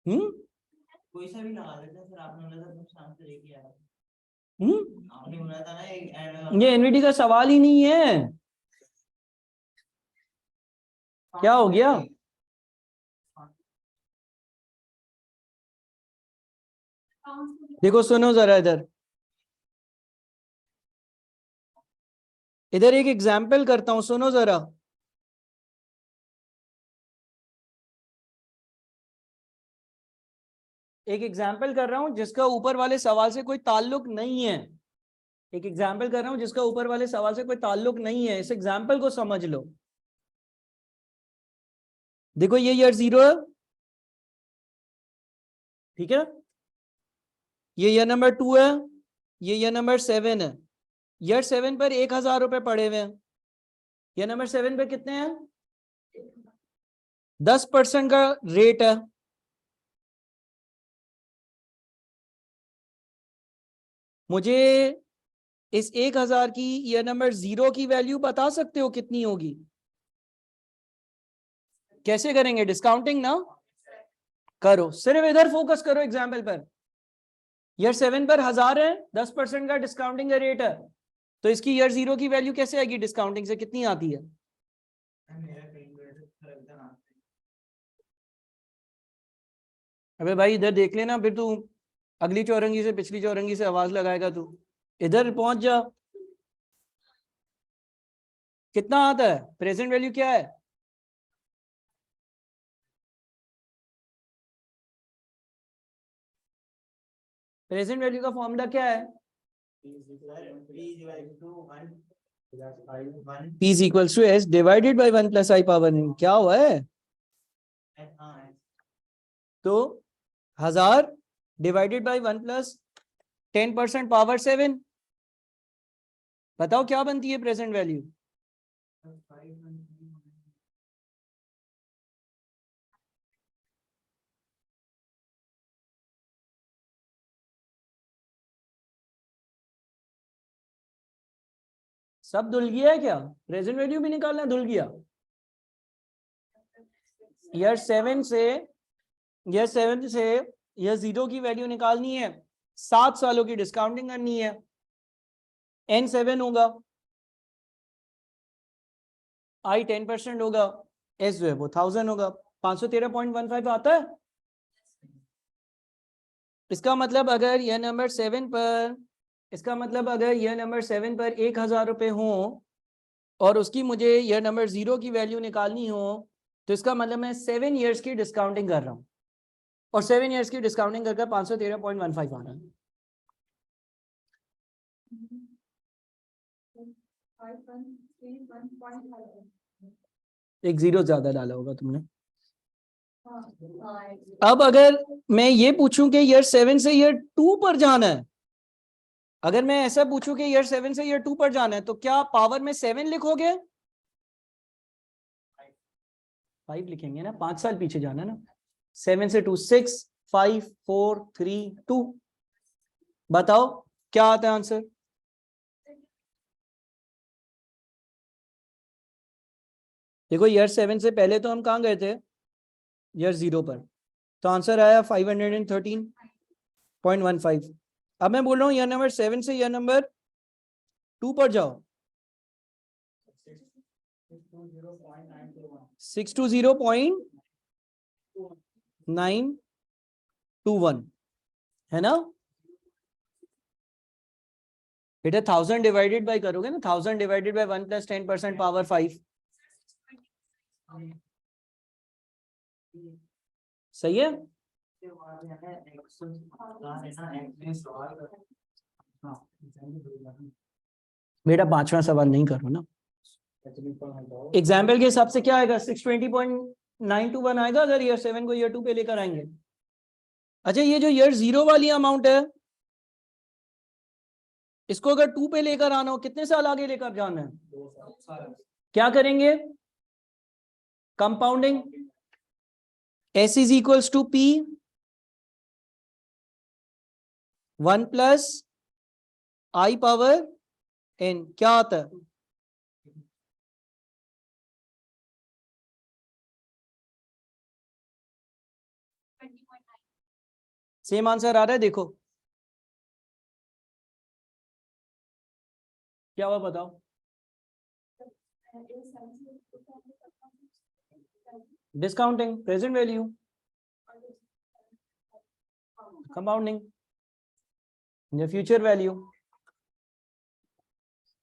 कोई सा भी लगा देते हैं सर, आपने बोला था कुछ आंसर एक ही आया। आपने बोला था ना ये एनवीटी का सवाल ही नहीं है। क्या हो गया? देखो सुनो जरा इधर, इधर एक एग्जाम्पल करता हूं, सुनो जरा। एक एग्जाम्पल कर रहा हूं जिसका ऊपर वाले सवाल से कोई ताल्लुक नहीं है, एक एग्जाम्पल कर रहा हूं जिसका ऊपर वाले सवाल से कोई ताल्लुक नहीं है, इस एग्जाम्पल को समझ लो। देखो ये ईयर 0 है, ठीक है, ये ईयर नंबर 2 है, ये ईयर नंबर 7 है। ईयर 7 पर 1000 रुपए पड़े हुए हैं, ईयर नंबर 7 पर कितने हैं? 10% का रेट है। मुझे इस 1000 की ईयर नंबर 0 की वैल्यू बता सकते हो कितनी होगी? कैसे करेंगे? डिस्काउंटिंग ना करो, सिर्फ इधर फोकस करो एग्जाम्पल पर। ईयर 7 पर 1000 है, 10% का डिस्काउंटिंग का रेट है, तो इसकी ईयर 0 की वैल्यू कैसे आएगी? डिस्काउंटिंग से कितनी आती है? अबे भाई इधर देख लेना, फिर तू अगली चौरंगी से पिछली चौरंगी से आवाज लगाएगा तू। इधर पहुंच जा। कितना आता है? प्रेजेंट वैल्यू क्या है? प्रेजेंट वैल्यू का फॉर्मूला क्या है? P is equals to S divided by 1 plus I power n। क्या हुआ है? तो 1000 डिवाइडेड बाई 1 प्लस 10% पावर 7, बताओ क्या बनती है प्रेजेंट वैल्यू? सब धुल गया है क्या? प्रेजेंट वैल्यू भी निकालना धुल गया? ईयर 7 से ईयर 0 की वैल्यू निकालनी है, 7 सालों की डिस्काउंटिंग करनी है, N7 होगा, I 10% होगा, S जो है वो 1000 होगा, 513.15 आता है। इसका मतलब अगर यह नंबर 7 पर, इसका मतलब अगर यह नंबर 7 पर 1000 रुपए हो और उसकी मुझे यह नंबर 0 की वैल्यू निकालनी हो, तो इसका मतलब मैं 7 इयर्स की डिस्काउंटिंग कर रहा हूं, और 7 इयर्स की डिस्काउंटिंग करके 513.15 आ रहा है। एक जीरो ज्यादा डाला होगा तुमने। अब अगर मैं ये पूछूं कि ईयर 7 से ईयर 2 पर जाना है, अगर मैं ऐसा पूछूं कि ईयर 7 से ईयर 2 पर जाना है, तो क्या पावर में 7 लिखोगे? 5 लिखेंगे ना, 5 साल पीछे जाना ना। 7 से 2 6 5 4 3 2। बताओ क्या आता है आंसर? देखो ईयर 7 से पहले तो हम कहां गए थे? ईयर 0 पर, तो आंसर आया 513.15। अब मैं बोल रहा हूं ईयर नंबर 7 से ईयर नंबर 2 पर जाओ, 620.921 है ना बेटा? 1000 डिवाइडेड बाय करोगे ना, 1000 डिवाइडेड बाय 1 प्लस 10% पावर 5। सही है? बेटा 5वां सवाल नहीं करो ना। एग्जाम्पल के हिसाब से क्या आएगा? 620.921 आएगा अगर ईयर 7 को ईयर 2 पे लेकर आएंगे। अच्छा ये जो ईयर 0 वाली अमाउंट है, इसको अगर 2 पे लेकर आना हो, कितने साल आगे लेकर जाना है? 2 साल। क्या करेंगे? Compounding. S is equals to P 1 plus I power N। क्या आता है? सेम आंसर आ रहा है, देखो क्या हुआ बताओ? डिस्काउंटिंग, प्रेजेंट वैल्यू, कंपाउंडिंग, या फ्यूचर वैल्यू।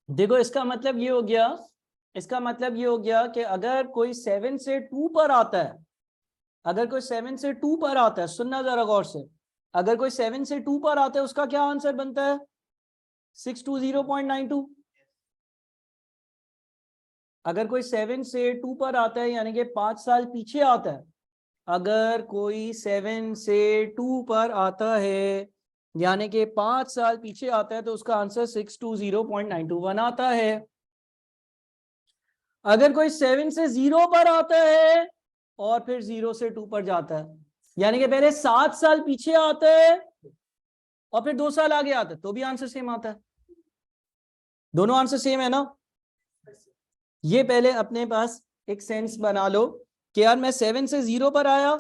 देखो इसका मतलब ये हो गया, इसका मतलब ये हो गया कि अगर कोई 7 से 2 पर आता है, अगर कोई 7 से 2 पर आता है, सुनना जरा गौर से, अगर कोई 7 से 2 पर आता है उसका क्या आंसर बनता है? 620.92। अगर कोई 7 से 2 पर आता है यानी कि 5 साल पीछे आता है, अगर कोई 7 से 2 पर आता है यानी कि 5 साल पीछे आता है तो उसका आंसर 620.91 आता है। अगर कोई 7 से 0 पर आता है और फिर 0 से 2 पर जाता है यानी कि पहले 7 साल पीछे आता है और फिर 2 साल आगे आता है तो भी आंसर सेम आता है। दोनों आंसर सेम है ना? ये पहले अपने पास एक सेंस बना लो कि यार मैं 7 से 0 पर आया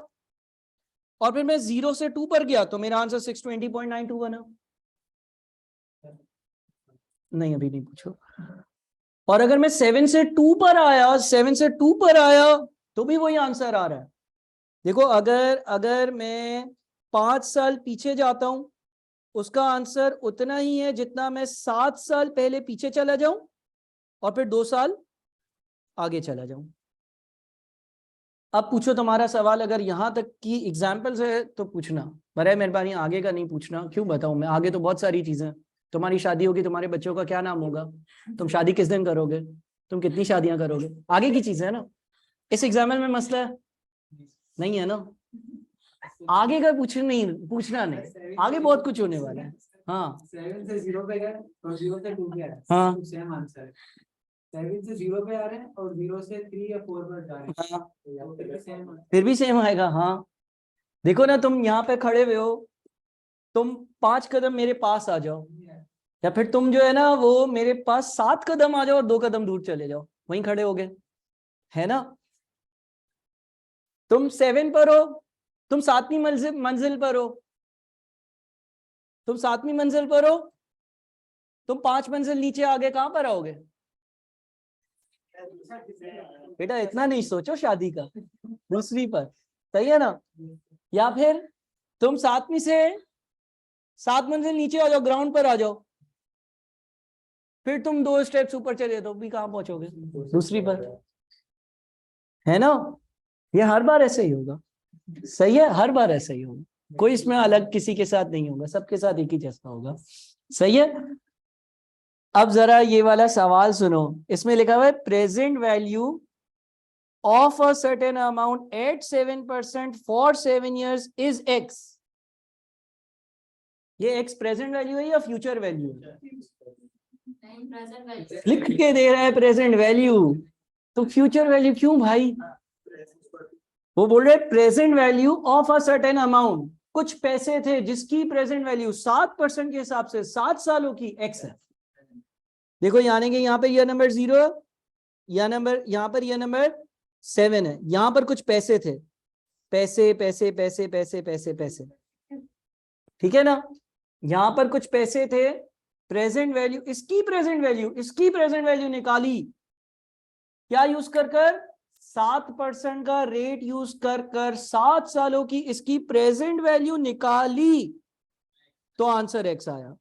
और फिर मैं 0 से 2 पर गया तो मेरा आंसर 620.92 बना। नहीं अभी नहीं पूछो। और अगर मैं 7 से 2 पर आया, 7 से 2 पर आया तो भी वही आंसर आ रहा है। देखो अगर मैं 5 साल पीछे जाता हूं उसका आंसर उतना ही है जितना मैं 7 साल पहले पीछे चला जाऊं और फिर 2 साल आगे चला जाऊं। अब पूछो तुम्हारा सवाल, अगर यहां तक की एग्जाम्पल्स है तो पूछना, बराए मेहरबानी आगे का नहीं पूछना। क्यों बताऊं मैं, आगे तो बहुत सारी चीजें। तुम्हारी शादी होगी, तुम्हारे बच्चों का क्या नाम होगा, तुम शादी किस दिन करोगे, तुम कितनी शादियां करोगे, आगे की चीजें है ना। इस एग्जाम्पल में मसला है नहीं है ना, आगे का पूछना नहीं, आगे बहुत कुछ होने वाला है। हाँ 7 से 0 पे गए और 0 से 2 पे आए, हाँ सेम आंसर है। 7 से 0 पे आ रहे हैं और 0 से 3 या 4 पर जा रहे हैं, हाँ तो फिर भी सेम आएगा। हाँ देखो ना, तुम यहाँ पे खड़े हुए हो, तुम 5 कदम मेरे पास आ जाओ या फिर तुम जो है ना वो मेरे पास 7 कदम आ जाओ और 2 कदम दूर चले जाओ, वहीं खड़े हो गए, है ना। तुम 7 पर हो, तुम 7वीं मंजिल पर हो, तुम 7वीं मंजिल पर हो, तुम 5 मंजिल नीचे आगे कहां पर आओगे बेटा, इतना नहीं सोचो शादी का, दूसरी पर, सही है ना। या फिर तुम 7वीं से 7 मंजिल नीचे आ जाओ, ग्राउंड पर आ जाओ, फिर तुम 2 स्टेप्स ऊपर चले तो भी कहां पहुंचोगे, दूसरी पर, है ना। ये हर बार ऐसे ही होगा, सही है, हर बार ऐसा ही होगा, कोई इसमें अलग किसी के साथ नहीं होगा, सबके साथ एक ही जैसा होगा, सही है। अब जरा ये वाला सवाल सुनो, इसमें लिखा हुआ है present value of a certain amount at 7% for 7 years is x. ये एक्स प्रेजेंट वैल्यू है या फ्यूचर वैल्यू है? लिख के दे रहा है प्रेजेंट वैल्यू, तो फ्यूचर वैल्यू क्यों भाई? वो बोल रहे present value of a certain amount, कुछ पैसे थे जिसकी प्रेजेंट वैल्यू 7% के हिसाब से 7 सालों की एक्स है। देखो यानी कि यहाँ पे ईयर नंबर 0, यहाँ पर ईयर नंबर 7 है, यहाँ पर कुछ पैसे थे, पैसे पैसे पैसे पैसे पैसे पैसे, ठीक है ना। यहाँ पर कुछ पैसे थे, प्रेजेंट वैल्यू, इसकी प्रेजेंट वैल्यू निकाली, क्या यूज कर 7% का रेट यूज कर 7 सालों की इसकी प्रेजेंट वैल्यू निकाली तो आंसर एक्स आया।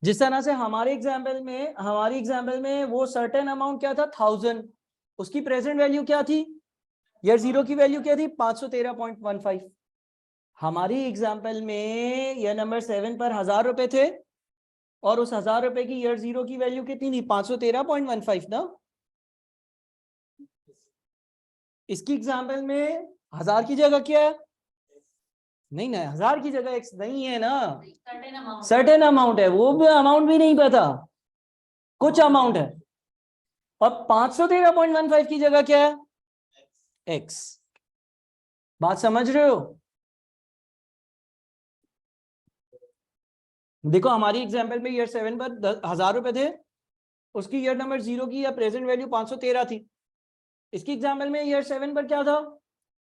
जिस तरह से हमारी एग्जाम्पल में वो सर्टेन अमाउंट क्या था 1000, उसकी प्रेजेंट वैल्यू क्या थी, ईयर 0 की वैल्यू क्या थी 513.15। हमारी एग्जाम्पल में ईयर नंबर 7 पर 1000 रुपए थे और उस 1000 रुपए की ईयर 0 की वैल्यू कितनी थी 513.15 ना। इसकी एग्जाम्पल में 1000 की जगह क्या है, नहीं ना 1000 की जगह एक्स नहीं है ना, सर्टेन अमाउंट है, वो भी अमाउंट भी नहीं पता, कुछ अमाउंट है, और 513.15 की जगह क्या है एक्स। बात समझ रहे हो? देखो हमारी एग्जाम्पल में ईयर 7 पर 1000 रुपए थे, उसकी ईयर नंबर 0 की या प्रेजेंट वैल्यू 513 थी। इसकी एग्जाम्पल में ईयर 7 पर क्या था,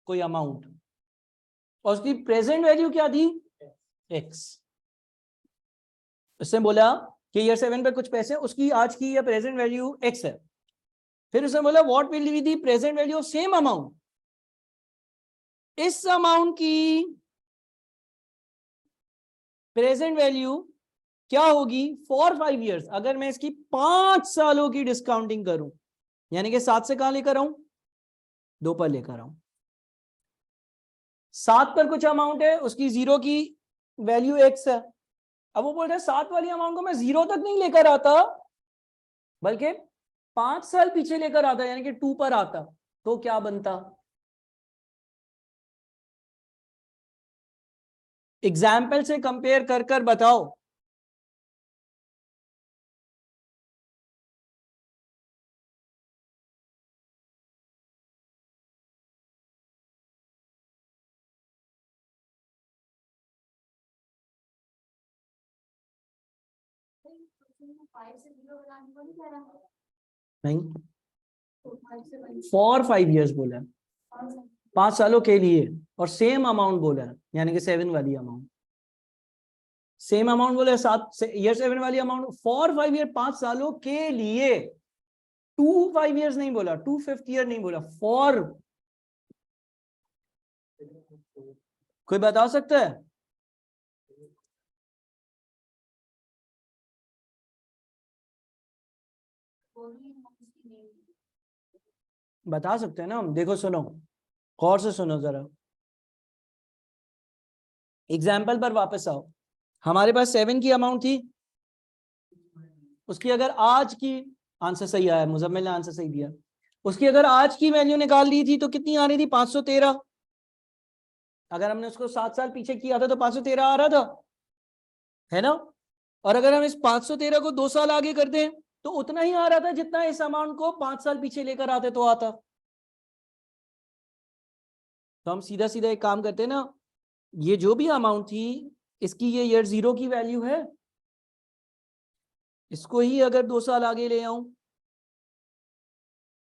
कोई अमाउंट, और उसकी प्रेजेंट वैल्यू क्या थी एक्स। उसने बोला कि ईयर 7 पर कुछ पैसे, उसकी आज की या प्रेजेंट वैल्यू एक्स है। फिर उसने बोला what will be the present value of same amount, इस अमाउंट की प्रेजेंट वैल्यू क्या होगी फॉर 5 years, अगर मैं इसकी 5 सालों की डिस्काउंटिंग करूं, यानी कि 7 से कहां लेकर आऊं 2 पर लेकर आऊं। 7 पर कुछ अमाउंट है, उसकी 0 की वैल्यू x है। अब वो बोल रहे हैं 7 वाली अमाउंट को मैं 0 तक नहीं लेकर आता, बल्कि 5 साल पीछे लेकर आता, यानी कि 2 पर आता, तो क्या बनता? एग्जाम्पल से कंपेयर कर कर बताओ। नहीं, फॉर 5 years बोला है, 5 सालों के लिए, और सेम अमाउंट बोला है, यानी कि 7 वाली अमाउंट। सेम अमाउंट बोला है, 7 वाली अमाउंट, फॉर 5 year, 5 सालों के लिए। 2 5 years नहीं बोला, 2 5th year नहीं बोला, फॉर। कोई बता सकता है? बता सकते हैं ना हम। देखो सुनो, गौर से सुनो जरा, एग्जाम्पल पर वापस आओ। हमारे पास 7 की अमाउंट थी, उसकी अगर आज की, आंसर सही आया, मुजम्मिल ने आंसर सही दिया, उसकी अगर आज की वैल्यू निकाल ली थी तो कितनी आ रही थी? 513। अगर हमने उसको 7 साल पीछे किया था तो 513 आ रहा था, है ना? और अगर हम इस 513 को 2 साल आगे कर दें तो उतना ही आ रहा था जितना इस अमाउंट को 5 साल पीछे लेकर आते तो आता। तो हम सीधा सीधा एक काम करते हैं ना, ये जो भी अमाउंट थी, इसकी ये ईयर 0 की वैल्यू है, इसको ही अगर 2 साल आगे ले आऊं,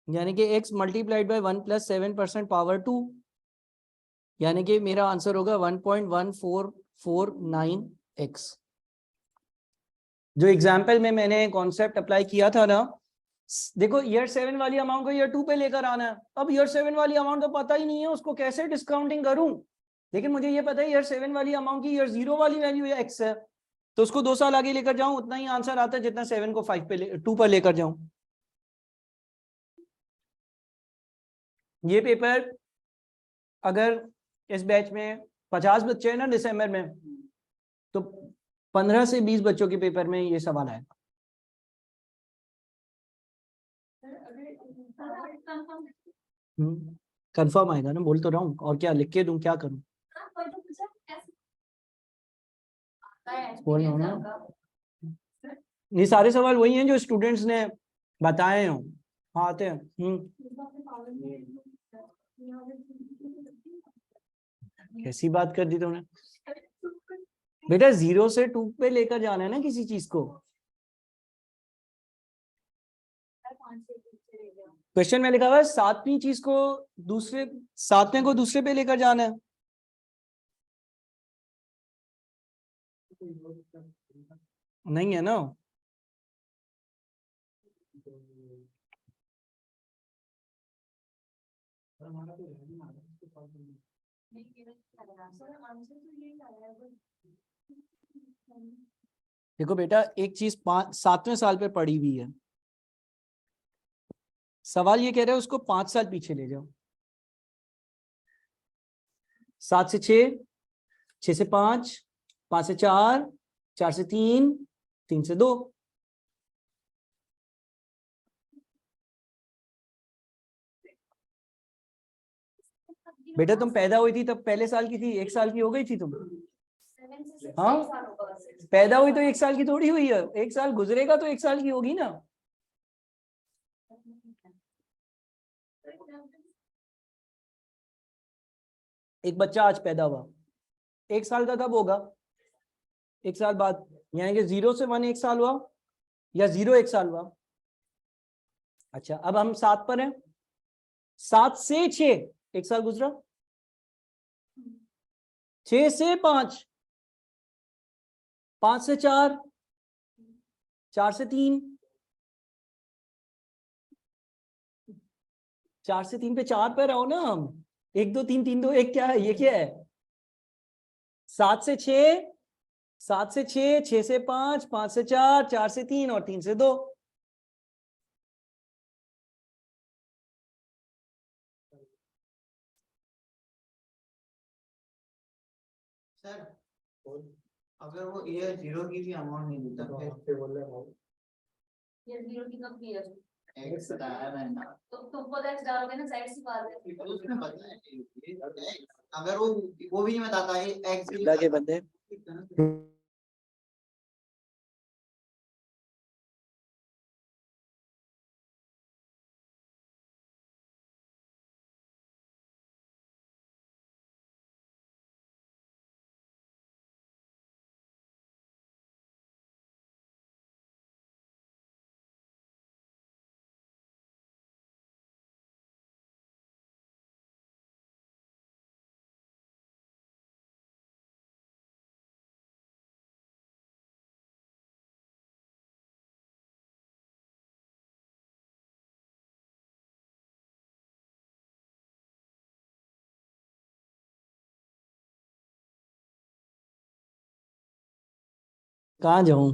यानी कि x मल्टीप्लाइड बाय 1 + 7% पावर 2, यानी कि मेरा आंसर होगा 1.1449x। जो एग्जाम्पल में मैंने कॉन्सेप्ट अप्लाई किया था ना, देखो ईयर 7 वाली अमाउंट को ईयर 2 पे लेकर आना है। अब ईयर 7 वाली अमाउंट तो पता ही नहीं है, उसको कैसे डिस्काउंटिंग करूं? लेकिन मुझे ये पता है ईयर 7 वाली अमाउंट की ईयर 0 वाली वैल्यू x है, तो उसको 2 साल आगे लेकर जाऊं, उतना ही आंसर आता है जितना 7 को 2 पर लेकर जाऊं। ये पेपर अगर इस बैच में 50 बच्चे हैं ना दिसंबर में, तो 15 से 20 बच्चों के पेपर में ये सवाल आएगा। कंफर्म आएगा ना, बोल तो रहा हूँ, और क्या लिख के दूं, क्या करूं? बोल रहा हूं ना, ये सारे सवाल वही हैं जो स्टूडेंट्स ने बताए हो। हाँ आते हैं। कैसी बात कर दी तुमने? बेटा 0 से 2 पे लेकर जाना है ना किसी चीज को। क्वेश्चन में लिखा हुआ है 7वीं चीज को दूसरे, 7वें को दूसरे पे लेकर जाना है। नहीं है ना? देखो बेटा, एक चीज 7वें साल पे पड़ी हुई है, सवाल ये कह रहे हैं उसको 5 साल पीछे ले जाओ। 7 से 6, 6 से 5, 5 से 4, 4 से 3, 3 से 2। बेटा तुम पैदा हुई थी तब पहले साल की थी, 1 साल की हो गई थी तुम। हाँ, पैदा हुई तो 1 साल की थोड़ी हुई है, 1 साल गुजरेगा तो 1 साल की होगी ना। एक बच्चा आज पैदा हुआ, 1 साल का कब होगा? 1 साल बाद, यानी कि 0 से 1 1 साल हुआ, या 0 1 साल हुआ। अच्छा, अब हम 7 पर हैं, 7 से 6 1 साल गुजरा, 6 से 5, 5 से 4, 4 से 3, 4 से 3 पे 4 पे रहो ना हम, 1 2 3 3 2 1, क्या है ये, क्या है? 7 से 6, 7 से 6, 6 से 5, 5 से 4, 4 से 3 और 3 से 2। सर अगर वो ये 0 की भी अमाउंट नहीं देता फिर ये 0 की कब की है? एक्स बताया मैंने तो तुमको तो x डालोगे ना, साइड से बात है। तो उसने बताया ये अगर वो भी नहीं बताता है एक्स भी अल्लाह के बंदे कहाँ जाऊं?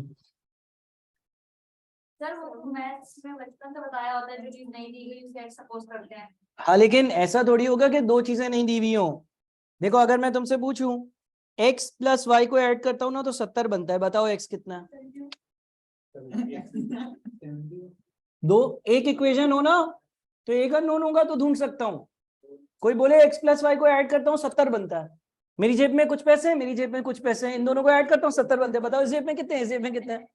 सर वो मैथ्स में बचपन से बताया होता है, जो चीज नहीं दी गई उसे x सपोज करते हैं। हाँ लेकिन ऐसा थोड़ी होगा कि दो चीजें नहीं दी हुई हो। देखो अगर मैं तुमसे पूछूं x प्लस वाई को ऐड करता हूँ ना तो 70 बनता है, बताओ x कितना है? दो एक इक्वेशन हो ना, तो एक अननोन होगा तो ढूंढ सकता हूँ। कोई बोले x प्लस वाई को ऐड करता हूँ 70 बनता है, मेरी जेब में कुछ पैसे हैं, मेरी जेब में कुछ पैसे हैं, इन दोनों को ऐड करता हूँ 70 बनते हैं, बताओ इस जेब में कितने हैं, इस जेब में कितने हैं?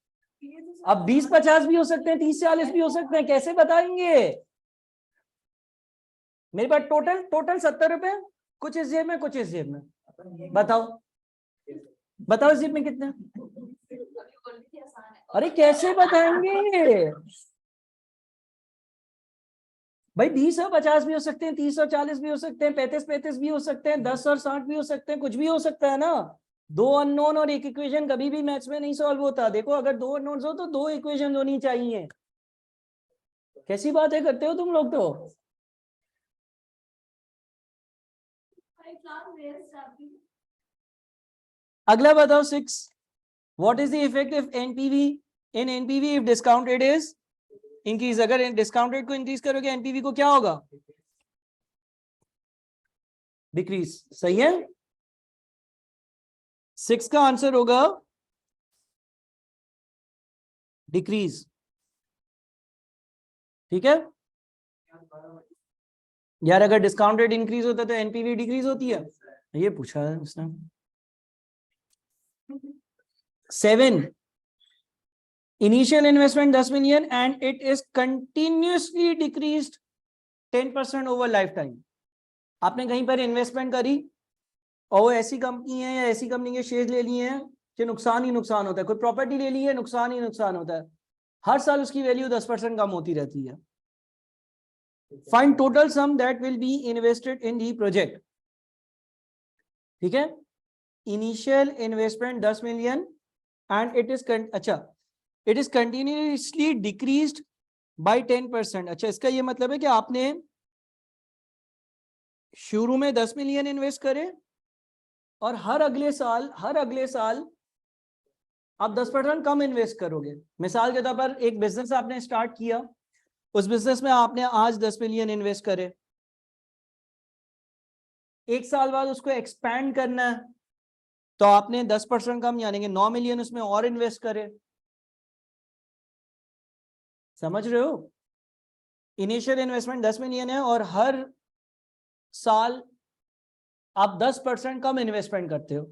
अब 20-50 भी हो सकते हैं, 30-40 भी हो सकते हैं, कैसे बताएंगे? मेरे पास टोटल टोटल 70 रुपए, कुछ इस जेब में कुछ इस जेब में, बताओ बताओ इस जेब में कितने हैं? अभी बोल रही थी आसान है। अरे कैसे बताएंगे भाई? 20 और 50 भी हो सकते हैं, 30 और 40 भी हो सकते हैं, 35-35 भी हो सकते हैं, 10 और 60 भी हो सकते हैं, कुछ भी हो सकता है ना। दो अननोन और एक इक्वेशन कभी भी मैथ्स में नहीं सॉल्व होता। देखो अगर दो अननोन्स हो तो दो इक्वेशन होनी चाहिए। कैसी बातें करते हो तुम लोग? तो अगला बताओ 6, what is the effect if NPV in NPV if discount rate is increase? अगर डिस्काउंट रेट को इंक्रीज करोगे एनपीवी को क्या होगा? डिक्रीज। सही है, 6 का आंसर होगा डिक्रीज। ठीक है यार, अगर डिस्काउंट रेट इंक्रीज होता है तो एनपीवी डिक्रीज होती है, ये पूछा है उसने। 7, initial investment 10 million and it is continuously decreased 10% over life time. आपने कहीं पर इन्वेस्टमेंट करी और वो ऐसी कंपनी है या ऐसी कंपनी के शेयर ले लिए हैं कि नुकसान ही नुकसान होता है, कोई प्रॉपर्टी ले ली है नुकसान ही नुकसान होता है, हर साल उसकी वैल्यू 10% कम होती रहती है। Find total sum that will be invested in the project. ठीक है, initial investment 10 million and it is अच्छा it is continuously decreased by 10%। अच्छा, इसका ये मतलब है कि आपने शुरू में 10 मिलियन इन्वेस्ट करे और हर अगले साल आप 10% कम इन्वेस्ट करोगे। मिसाल के तौर पर एक बिजनेस आपने स्टार्ट किया, उस बिजनेस में आपने आज 10 मिलियन इन्वेस्ट करे, एक साल बाद उसको एक्सपैंड करना है तो आपने 10% कम यानी कि 9 मिलियन उसमें और इन्वेस्ट करे। समझ रहे हो? इनिशियल इन्वेस्टमेंट 10 मिलियन है और हर साल आप 10% कम इन्वेस्टमेंट करते हो।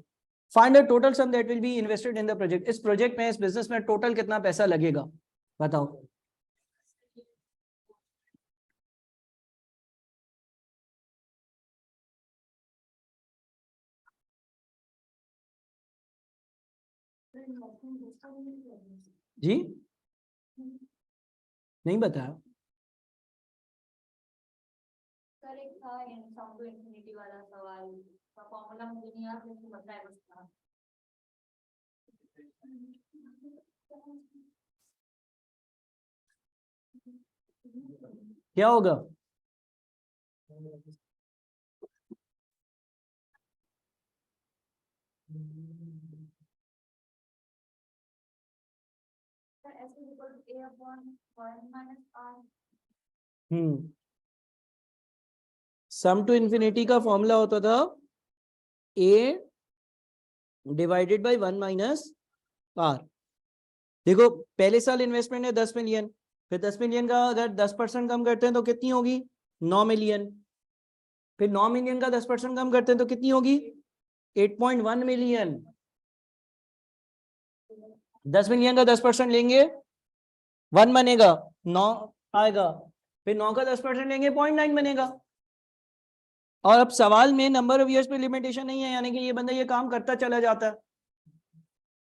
Find the total sum that will be invested in the project. इस प्रोजेक्ट में, इस बिजनेस में टोटल कितना पैसा लगेगा, बताओ। जी नहीं बताया। सर एक था सम टू इंफिनिटी वाला सवाल का फॉर्मूला मुझे नहीं याद, लेकिन पता है उसका। क्या होगा? सम टू इंफिनिटी का फॉर्मूला होता था a divided by 1 minus R. देखो पहले साल इन्वेस्टमेंट है 10 मिलियन, फिर 10 मिलियन का अगर 10% कम करते हैं तो कितनी होगी 9 मिलियन, फिर 9 मिलियन का 10% कम करते हैं तो कितनी होगी 8.1 मिलियन। 10 मिलियन का 10% लेंगे 1 बनेगा, 9 आएगा, फिर 9 का 10% लेंगे 0.9 बनेगा। और अब सवाल में नंबर ऑफ ईयर्स पे लिमिटेशन नहीं है, यानी कि ये बंदा ये काम करता चला जाता है।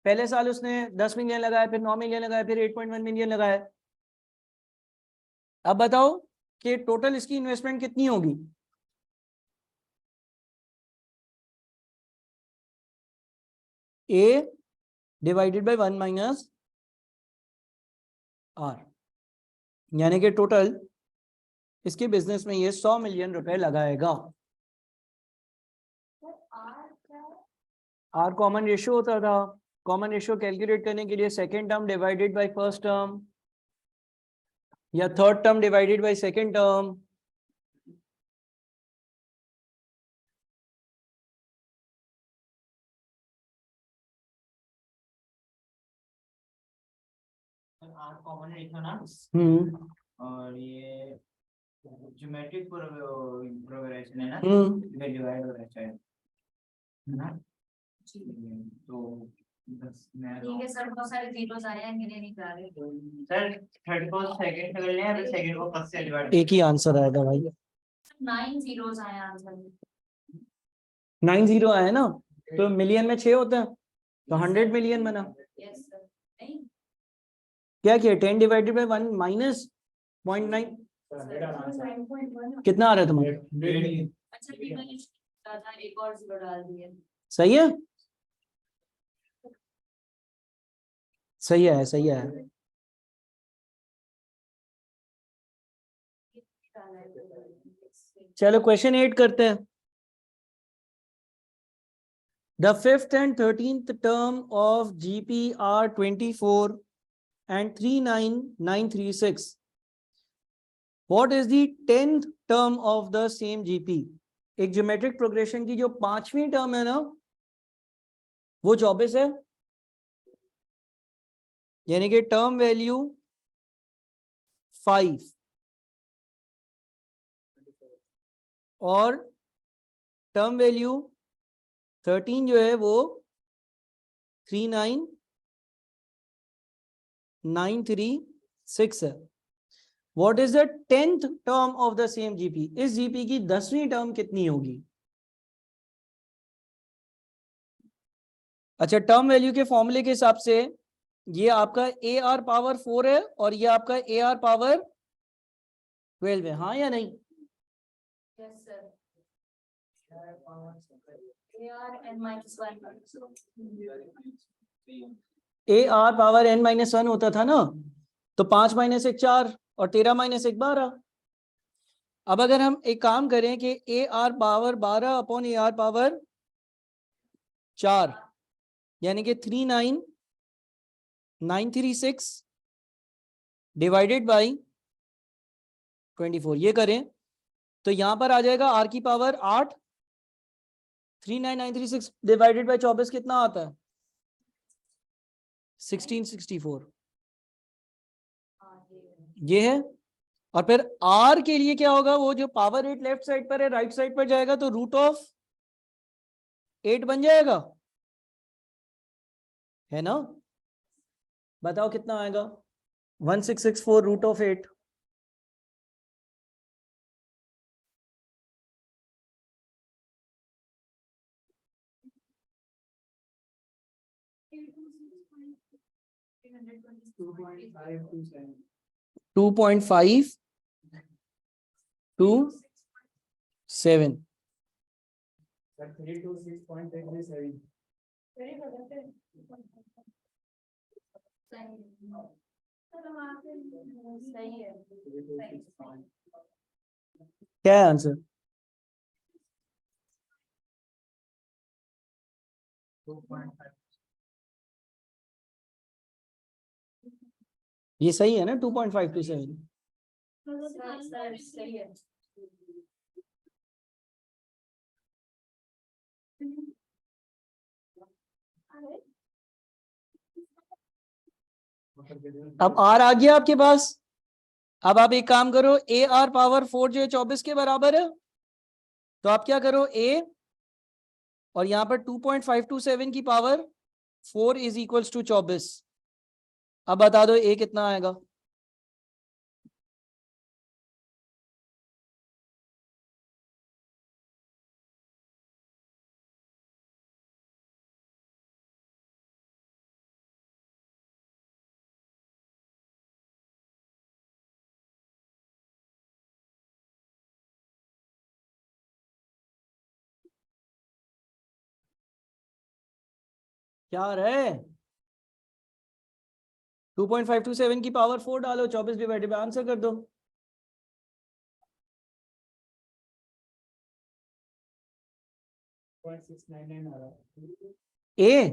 पहले साल उसने 10 मिलियन लगाया, फिर 9 मिलियन लगाया, फिर 8.1 मिलियन लगाया। अब बताओ कि टोटल इसकी इन्वेस्टमेंट कितनी होगी। ए डिवाइडेड बाय 1 माइनस आर, यानी कि टोटल इसके बिजनेस में ये 100 मिलियन रुपए लगाएगा। आर कॉमन रेशियो होता था, कॉमन रेशियो कैलकुलेट करने के लिए second term divided by first term या third term divided by second term. R common ratio ना, और ये ज्योमेट्रिक प्रोग्रेशन है ना, ये डिवाइड हो रहा है शायद, है ना। तो बस मैं ठीक है सर, बहुत सारे जीरोस आए हैं, गिने नहीं जा रहे। सर थर्ड को सेकंड से कर लें, फिर सेकंड को फर्स्ट से डिवाइड। एक ही आंसर आएगा भाई, 9 जीरोस आए आंसर में। 9 जीरो आए ना, तो मिलियन में 6 होते हैं, तो 100 मिलियन बना। Yes sir. नहीं क्या किया 10 डिवाइडेड बाय 1 माइनस 0.9, कितना आ रहा है तुम्हारे। अच्छा ठीक है, मैंने था एक और जीरो डाल दिए। सही है, सही है, सही है। चलो क्वेश्चन 8 करते हैं। The 5th and 13th term of GP are 24 and 39936. What is the 10th term of the same GP? एक ज्योमेट्रिक प्रोग्रेशन की जो 5वीं टर्म है ना, वो 24 है, यानी कि टर्म वैल्यू 5 और टर्म वैल्यू 13 जो है वो 39936 है। What is the 10th term of the same GP? इस GP की 10वीं टर्म कितनी होगी। अच्छा, टर्म वैल्यू के फॉर्मूले के हिसाब से ये आपका AR पावर 4 है और ये आपका AR पावर 12 है, हाँ या नहीं। Yes sir. AR n minus 1। AR power n-1 होता था ना, तो 5 माइनस 1 4 और 13 माइनस 1 12। अब अगर हम एक काम करें कि AR power 12 upon AR power 4, यानी कि 39936 डिवाइडेड बाई 24, ये करें तो यहां पर आ जाएगा R की पावर 8, 39936 डिवाइडेड बाई 24 कितना आता है 1664, ये है। और फिर R के लिए क्या होगा, वो जो पावर 8 लेफ्ट साइड पर है राइट साइड पर जाएगा तो रूट ऑफ 8 बन जाएगा, है ना। बताओ कितना आएगा 1664 रूट ऑफ 8। टू पॉइंट 527 सही है। क्या है आंसर। ये सही है ना 2.527। सर सही है। अब आर आ गया आपके पास। अब आप एक काम करो, ए आर पावर 4 जो 24 के बराबर है, तो आप क्या करो, ए और यहां पर 2.527 की पावर 4 इज इक्वल्स टू 24। अब बता दो ए कितना आएगा। क्या आ रहा है? 2.527 की पावर 4 डालो, 24 डिवाइडेड बाय आंसर कर दो। ए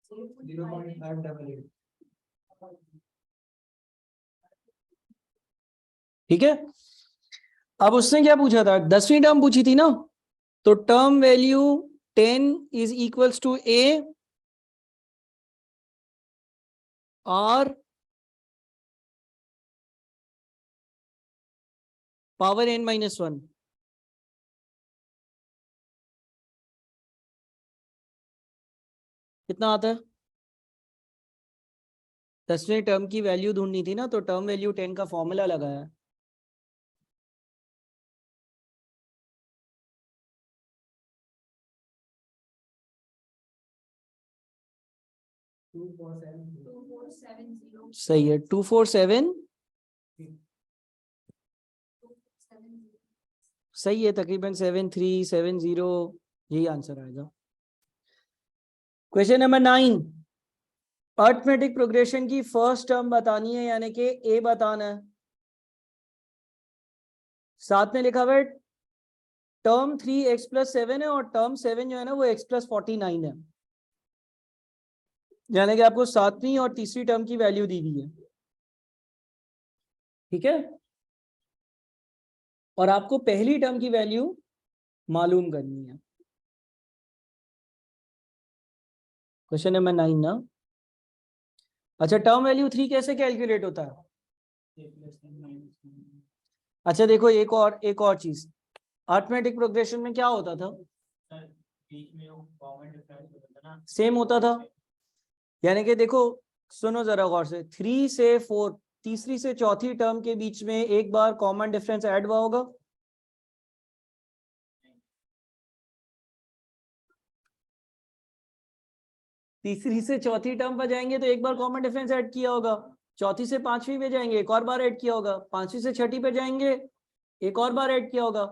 0.588। ठीक है। अब उसने क्या पूछा था, 10वीं टर्म पूछी थी ना, तो term value 10 is equals to A R power n-1। कितना आता है? 10वें टर्म की वैल्यू ढूंढनी थी ना, तो टर्म वैल्यू 10 का फॉर्मूला लगाया। सही है, 247 सही है, तकरीबन 7370 यही आंसर आएगा। क्वेश्चन नंबर 9, अर्थमेटिक प्रोग्रेशन की फर्स्ट टर्म बतानी है, यानी कि ए बताना है। साथ में लिखा हुआ है टर्म 3x+7 है और टर्म 7 जो है ना वो x+49 है, यानी कि आपको सातवीं और तीसरी टर्म की वैल्यू दी हुई है। ठीक है, और आपको पहली टर्म की वैल्यू मालूम करनी है। क्वेश्चन नंबर 9 ना। अच्छा, टर्म वैल्यू 3 कैसे कैलकुलेट होता है? अच्छा देखो, एक और चीज, अर्थमेटिक प्रोग्रेशन में क्या होता था? सेम होता था, यानी कि देखो सुनो जरा गौर से, 3 से 4 तीसरी से चौथी टर्म के बीच में एक बार कॉमन डिफरेंस ऐड हुआ होगा। तीसरी से चौथी टर्म पर जाएंगे तो एक बार कॉमन डिफरेंस ऐड किया होगा, चौथी से पांचवी पे जाएंगे एक और बार ऐड किया होगा, पांचवी से छठी पे जाएंगे एक और बार ऐड किया होगा,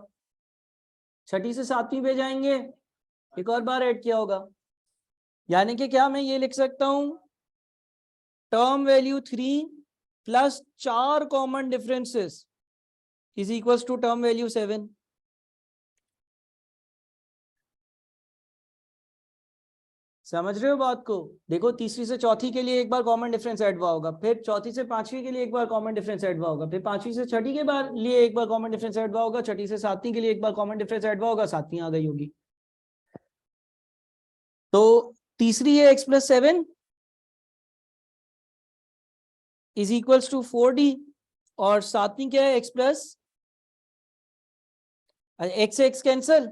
छठी से सातवीं पे जाएंगे एक और बार ऐड किया होगा। यानी कि क्या मैं ये लिख सकता हूं, term value 3 plus 4 common differences is equals to term value 7। समझ रहे हो बात को? देखो, तीसरी से चौथी के लिए एक बार कॉमन डिफरेंस ऐड हुआ होगा, फिर चौथी से पांचवी के लिए एक बार कॉमन डिफरेंस ऐड हुआ होगा, फिर पांचवी से छठी के बार लिए एक बार कॉमन डिफरेंस ऐड हुआ होगा, छठी से सातवीं के लिए एक बार कॉमन डिफरेंस ऐड हुआ होगा, सातवीं आ गई होगी। तो तीसरी है x+7 is equals to 4d, और सातवीं क्या है x से x कैंसल,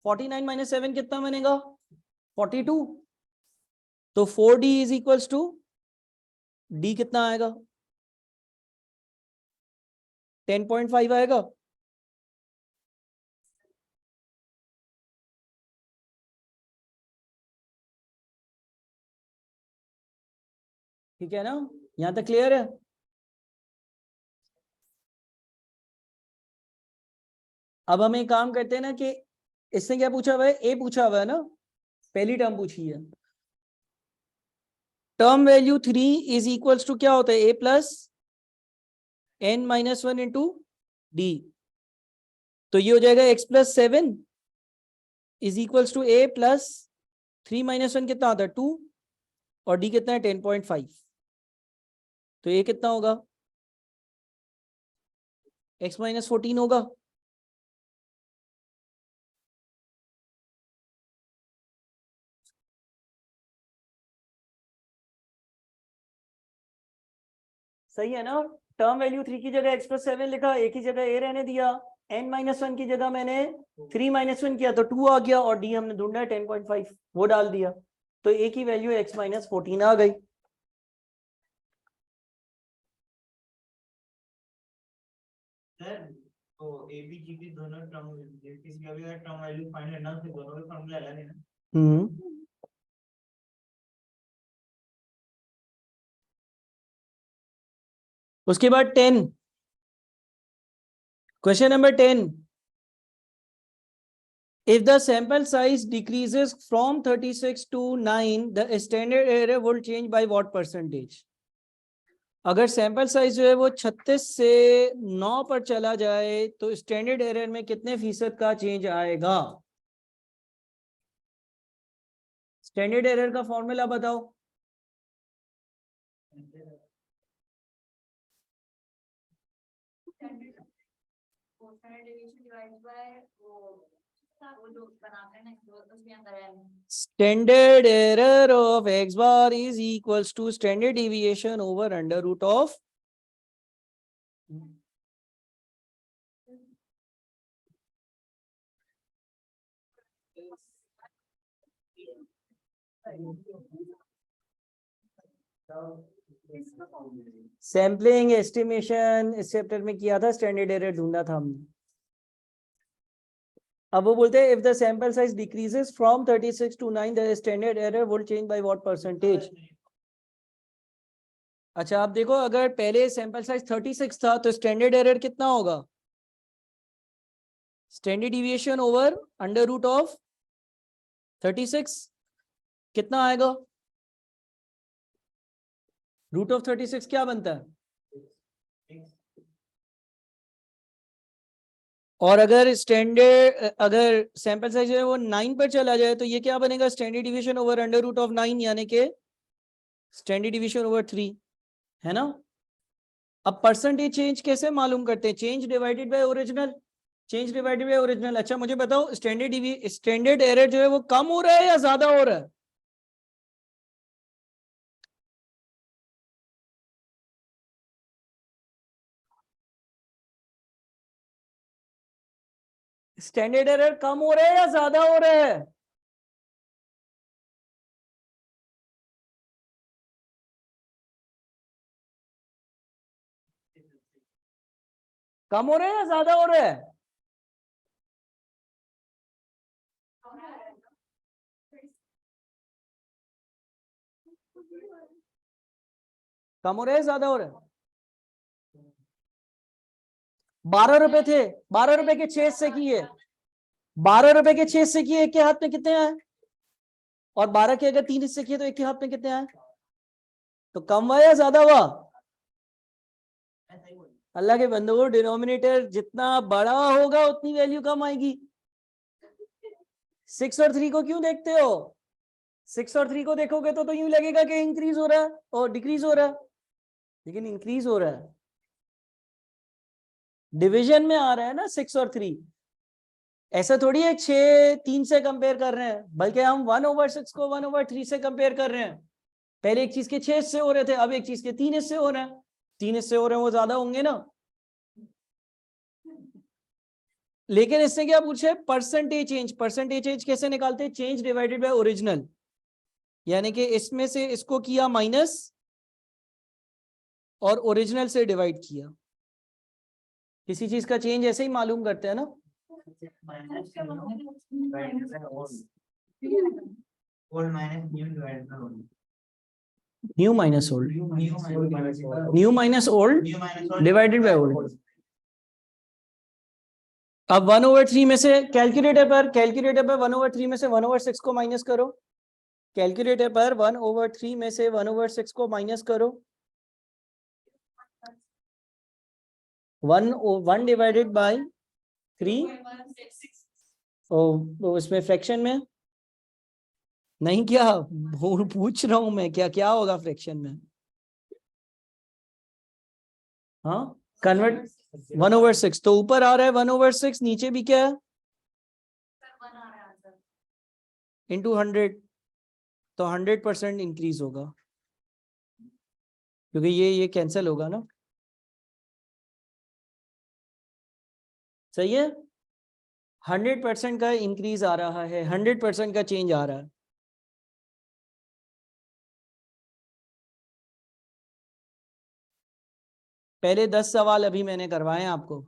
49 माइनस 7 कितना बनेगा? 42। तो 4d is equals to d कितना आएगा? 10.5 आएगा। ठीक है ना, यहां तक क्लियर है? अब हम एक काम करते हैं ना कि इसने क्या पूछा हुआ है, ए पूछा हुआ है ना, पहली टर्म पूछी है। Term value 3 is equals to क्या होता है, ए प्लस n-1 इंटू डी। तो ये हो जाएगा x+7 is equals to A plus 3-1 कितना होता है 2, और डी कितना है 10.5। तो ये कितना होगा, x-14 होगा। सही है ना। टर्म वैल्यू 3 की जगह x+7 लिखा, एक ही जगह a रहने दिया, n-1 की जगह मैंने 3-1 किया तो 2 आ गया, और d हमने ढूंढा है 10.5, वो डाल दिया, तो a की वैल्यू x-14 आ गई। सर तो ए बी जी की दोनों टर्म, किसी का भी अगर टर्म वैल्यू फाइंड करना हो तो दोनों का फॉर्मूला अलग है ना। उसके बाद 10, question number 10, if the sample size decreases from 36 to 9 the standard error will change by what percentage? अगर सैंपल साइज जो है वो 36 से 9 पर चला जाए तो स्टैंडर्ड एरर में कितने फीसद का चेंज आएगा? स्टैंडर्ड एरर का फॉर्मूला बताओ। स्टैंडर्ड डेविएशन डिवाइड बाय वो जो बनाते हैं ना उसके अंदर है standard error of x bar is equals to standard deviation over under root of sampling estimation इस चैप्टर में किया था, स्टैंडर्ड एरर ढूंढा था हमने। अब वो बोलते हैं if the sample size decreases from 36 to 9 the standard error will change by what percentage? अच्छा आप देखो, अगर पहले सैंपल साइज 36 था तो स्टैंडर्ड एरर कितना होगा? Standard deviation over under root of 36 कितना आएगा? रूट ऑफ 36 क्या बनता है? और अगर सैंपल साइज है वो 9 पर चला जाए तो ये क्या बनेगा? Standard deviation over under root of 9, यानी कि स्टैंडर्ड डिविएशन ओवर 3, है ना। अब परसेंटेज चेंज कैसे मालूम करते हैं? Change divided by original, change divided by original. अच्छा मुझे बताओ, स्टैंडर्ड एरर जो है वो कम हो रहा है या ज्यादा हो रहा है? स्टैंडर्ड एरर कम हो रहा है या ज्यादा हो रहा है? कम हो रहा है या ज्यादा हो रहा है? कम हो रहा है, ज्यादा हो रहा है? 12 रुपए थे, 12 रुपए के 6 से किए, 12 रुपए के 6 से किए, एक के हाथ में कितने आए? और 12 के अगर 3 हिस्से किए तो एक के हाथ में कितने आए? तो कम हुआ या ज्यादा हुआ? अल्लाह के बंदो, डिनोमिनेटर जितना बड़ा होगा उतनी वैल्यू कम आएगी। 6 और 3 को क्यों देखते हो? 6 और 3 को देखोगे तो यूं लगेगा कि इंक्रीज हो रहा है और डिक्रीज हो रहा है, लेकिन इंक्रीज हो रहा है। डिवीजन में आ रहा है ना 6 और 3, ऐसा थोड़ी है 6 3 से कंपेयर कर रहे हैं, बल्कि हम 1/6 को 1/3 से कंपेयर कर रहे हैं। पहले एक चीज के 6 हिस्से हो रहे थे, अब एक चीज के 3 हिस्से हो रहे हैं। 3 हिस्से हो रहे हैं वो ज्यादा होंगे ना। लेकिन इससे क्या पूछे? Percentage change. परसेंटेज चेंज कैसे निकालते हैं? चेंज डिवाइडेड बाय ओरिजिनल, यानी कि इसमें से इसको किया माइनस और ओरिजिनल से डिवाइड किया। किसी चीज का चेंज ऐसे ही मालूम करते हैं ना। Old minus nu divided by old, new minus old, new minus old new minus old divided by old. अब 1/3 में से कैलकुलेटर पर 1/3 में से 1/6 को माइनस करो। कैलकुलेटर पर 1/3 में से 1/6 को माइनस करो। 1 डिवाइडेड बाय 3, इसमें फ्रैक्शन में नहीं, क्या पूछ रहा हूं मैं, क्या क्या होगा फ्रैक्शन में? हाँ कन्वर्ट 1/6, तो ऊपर आ रहा है 1/6, नीचे भी क्या है इंटू 100, तो 100% इंक्रीज होगा। क्योंकि ये कैंसिल होगा ना, सही है। 100% का इंक्रीज आ रहा है, 100% का चेंज आ रहा है। पहले 10 सवाल अभी मैंने करवाए हैं आपको।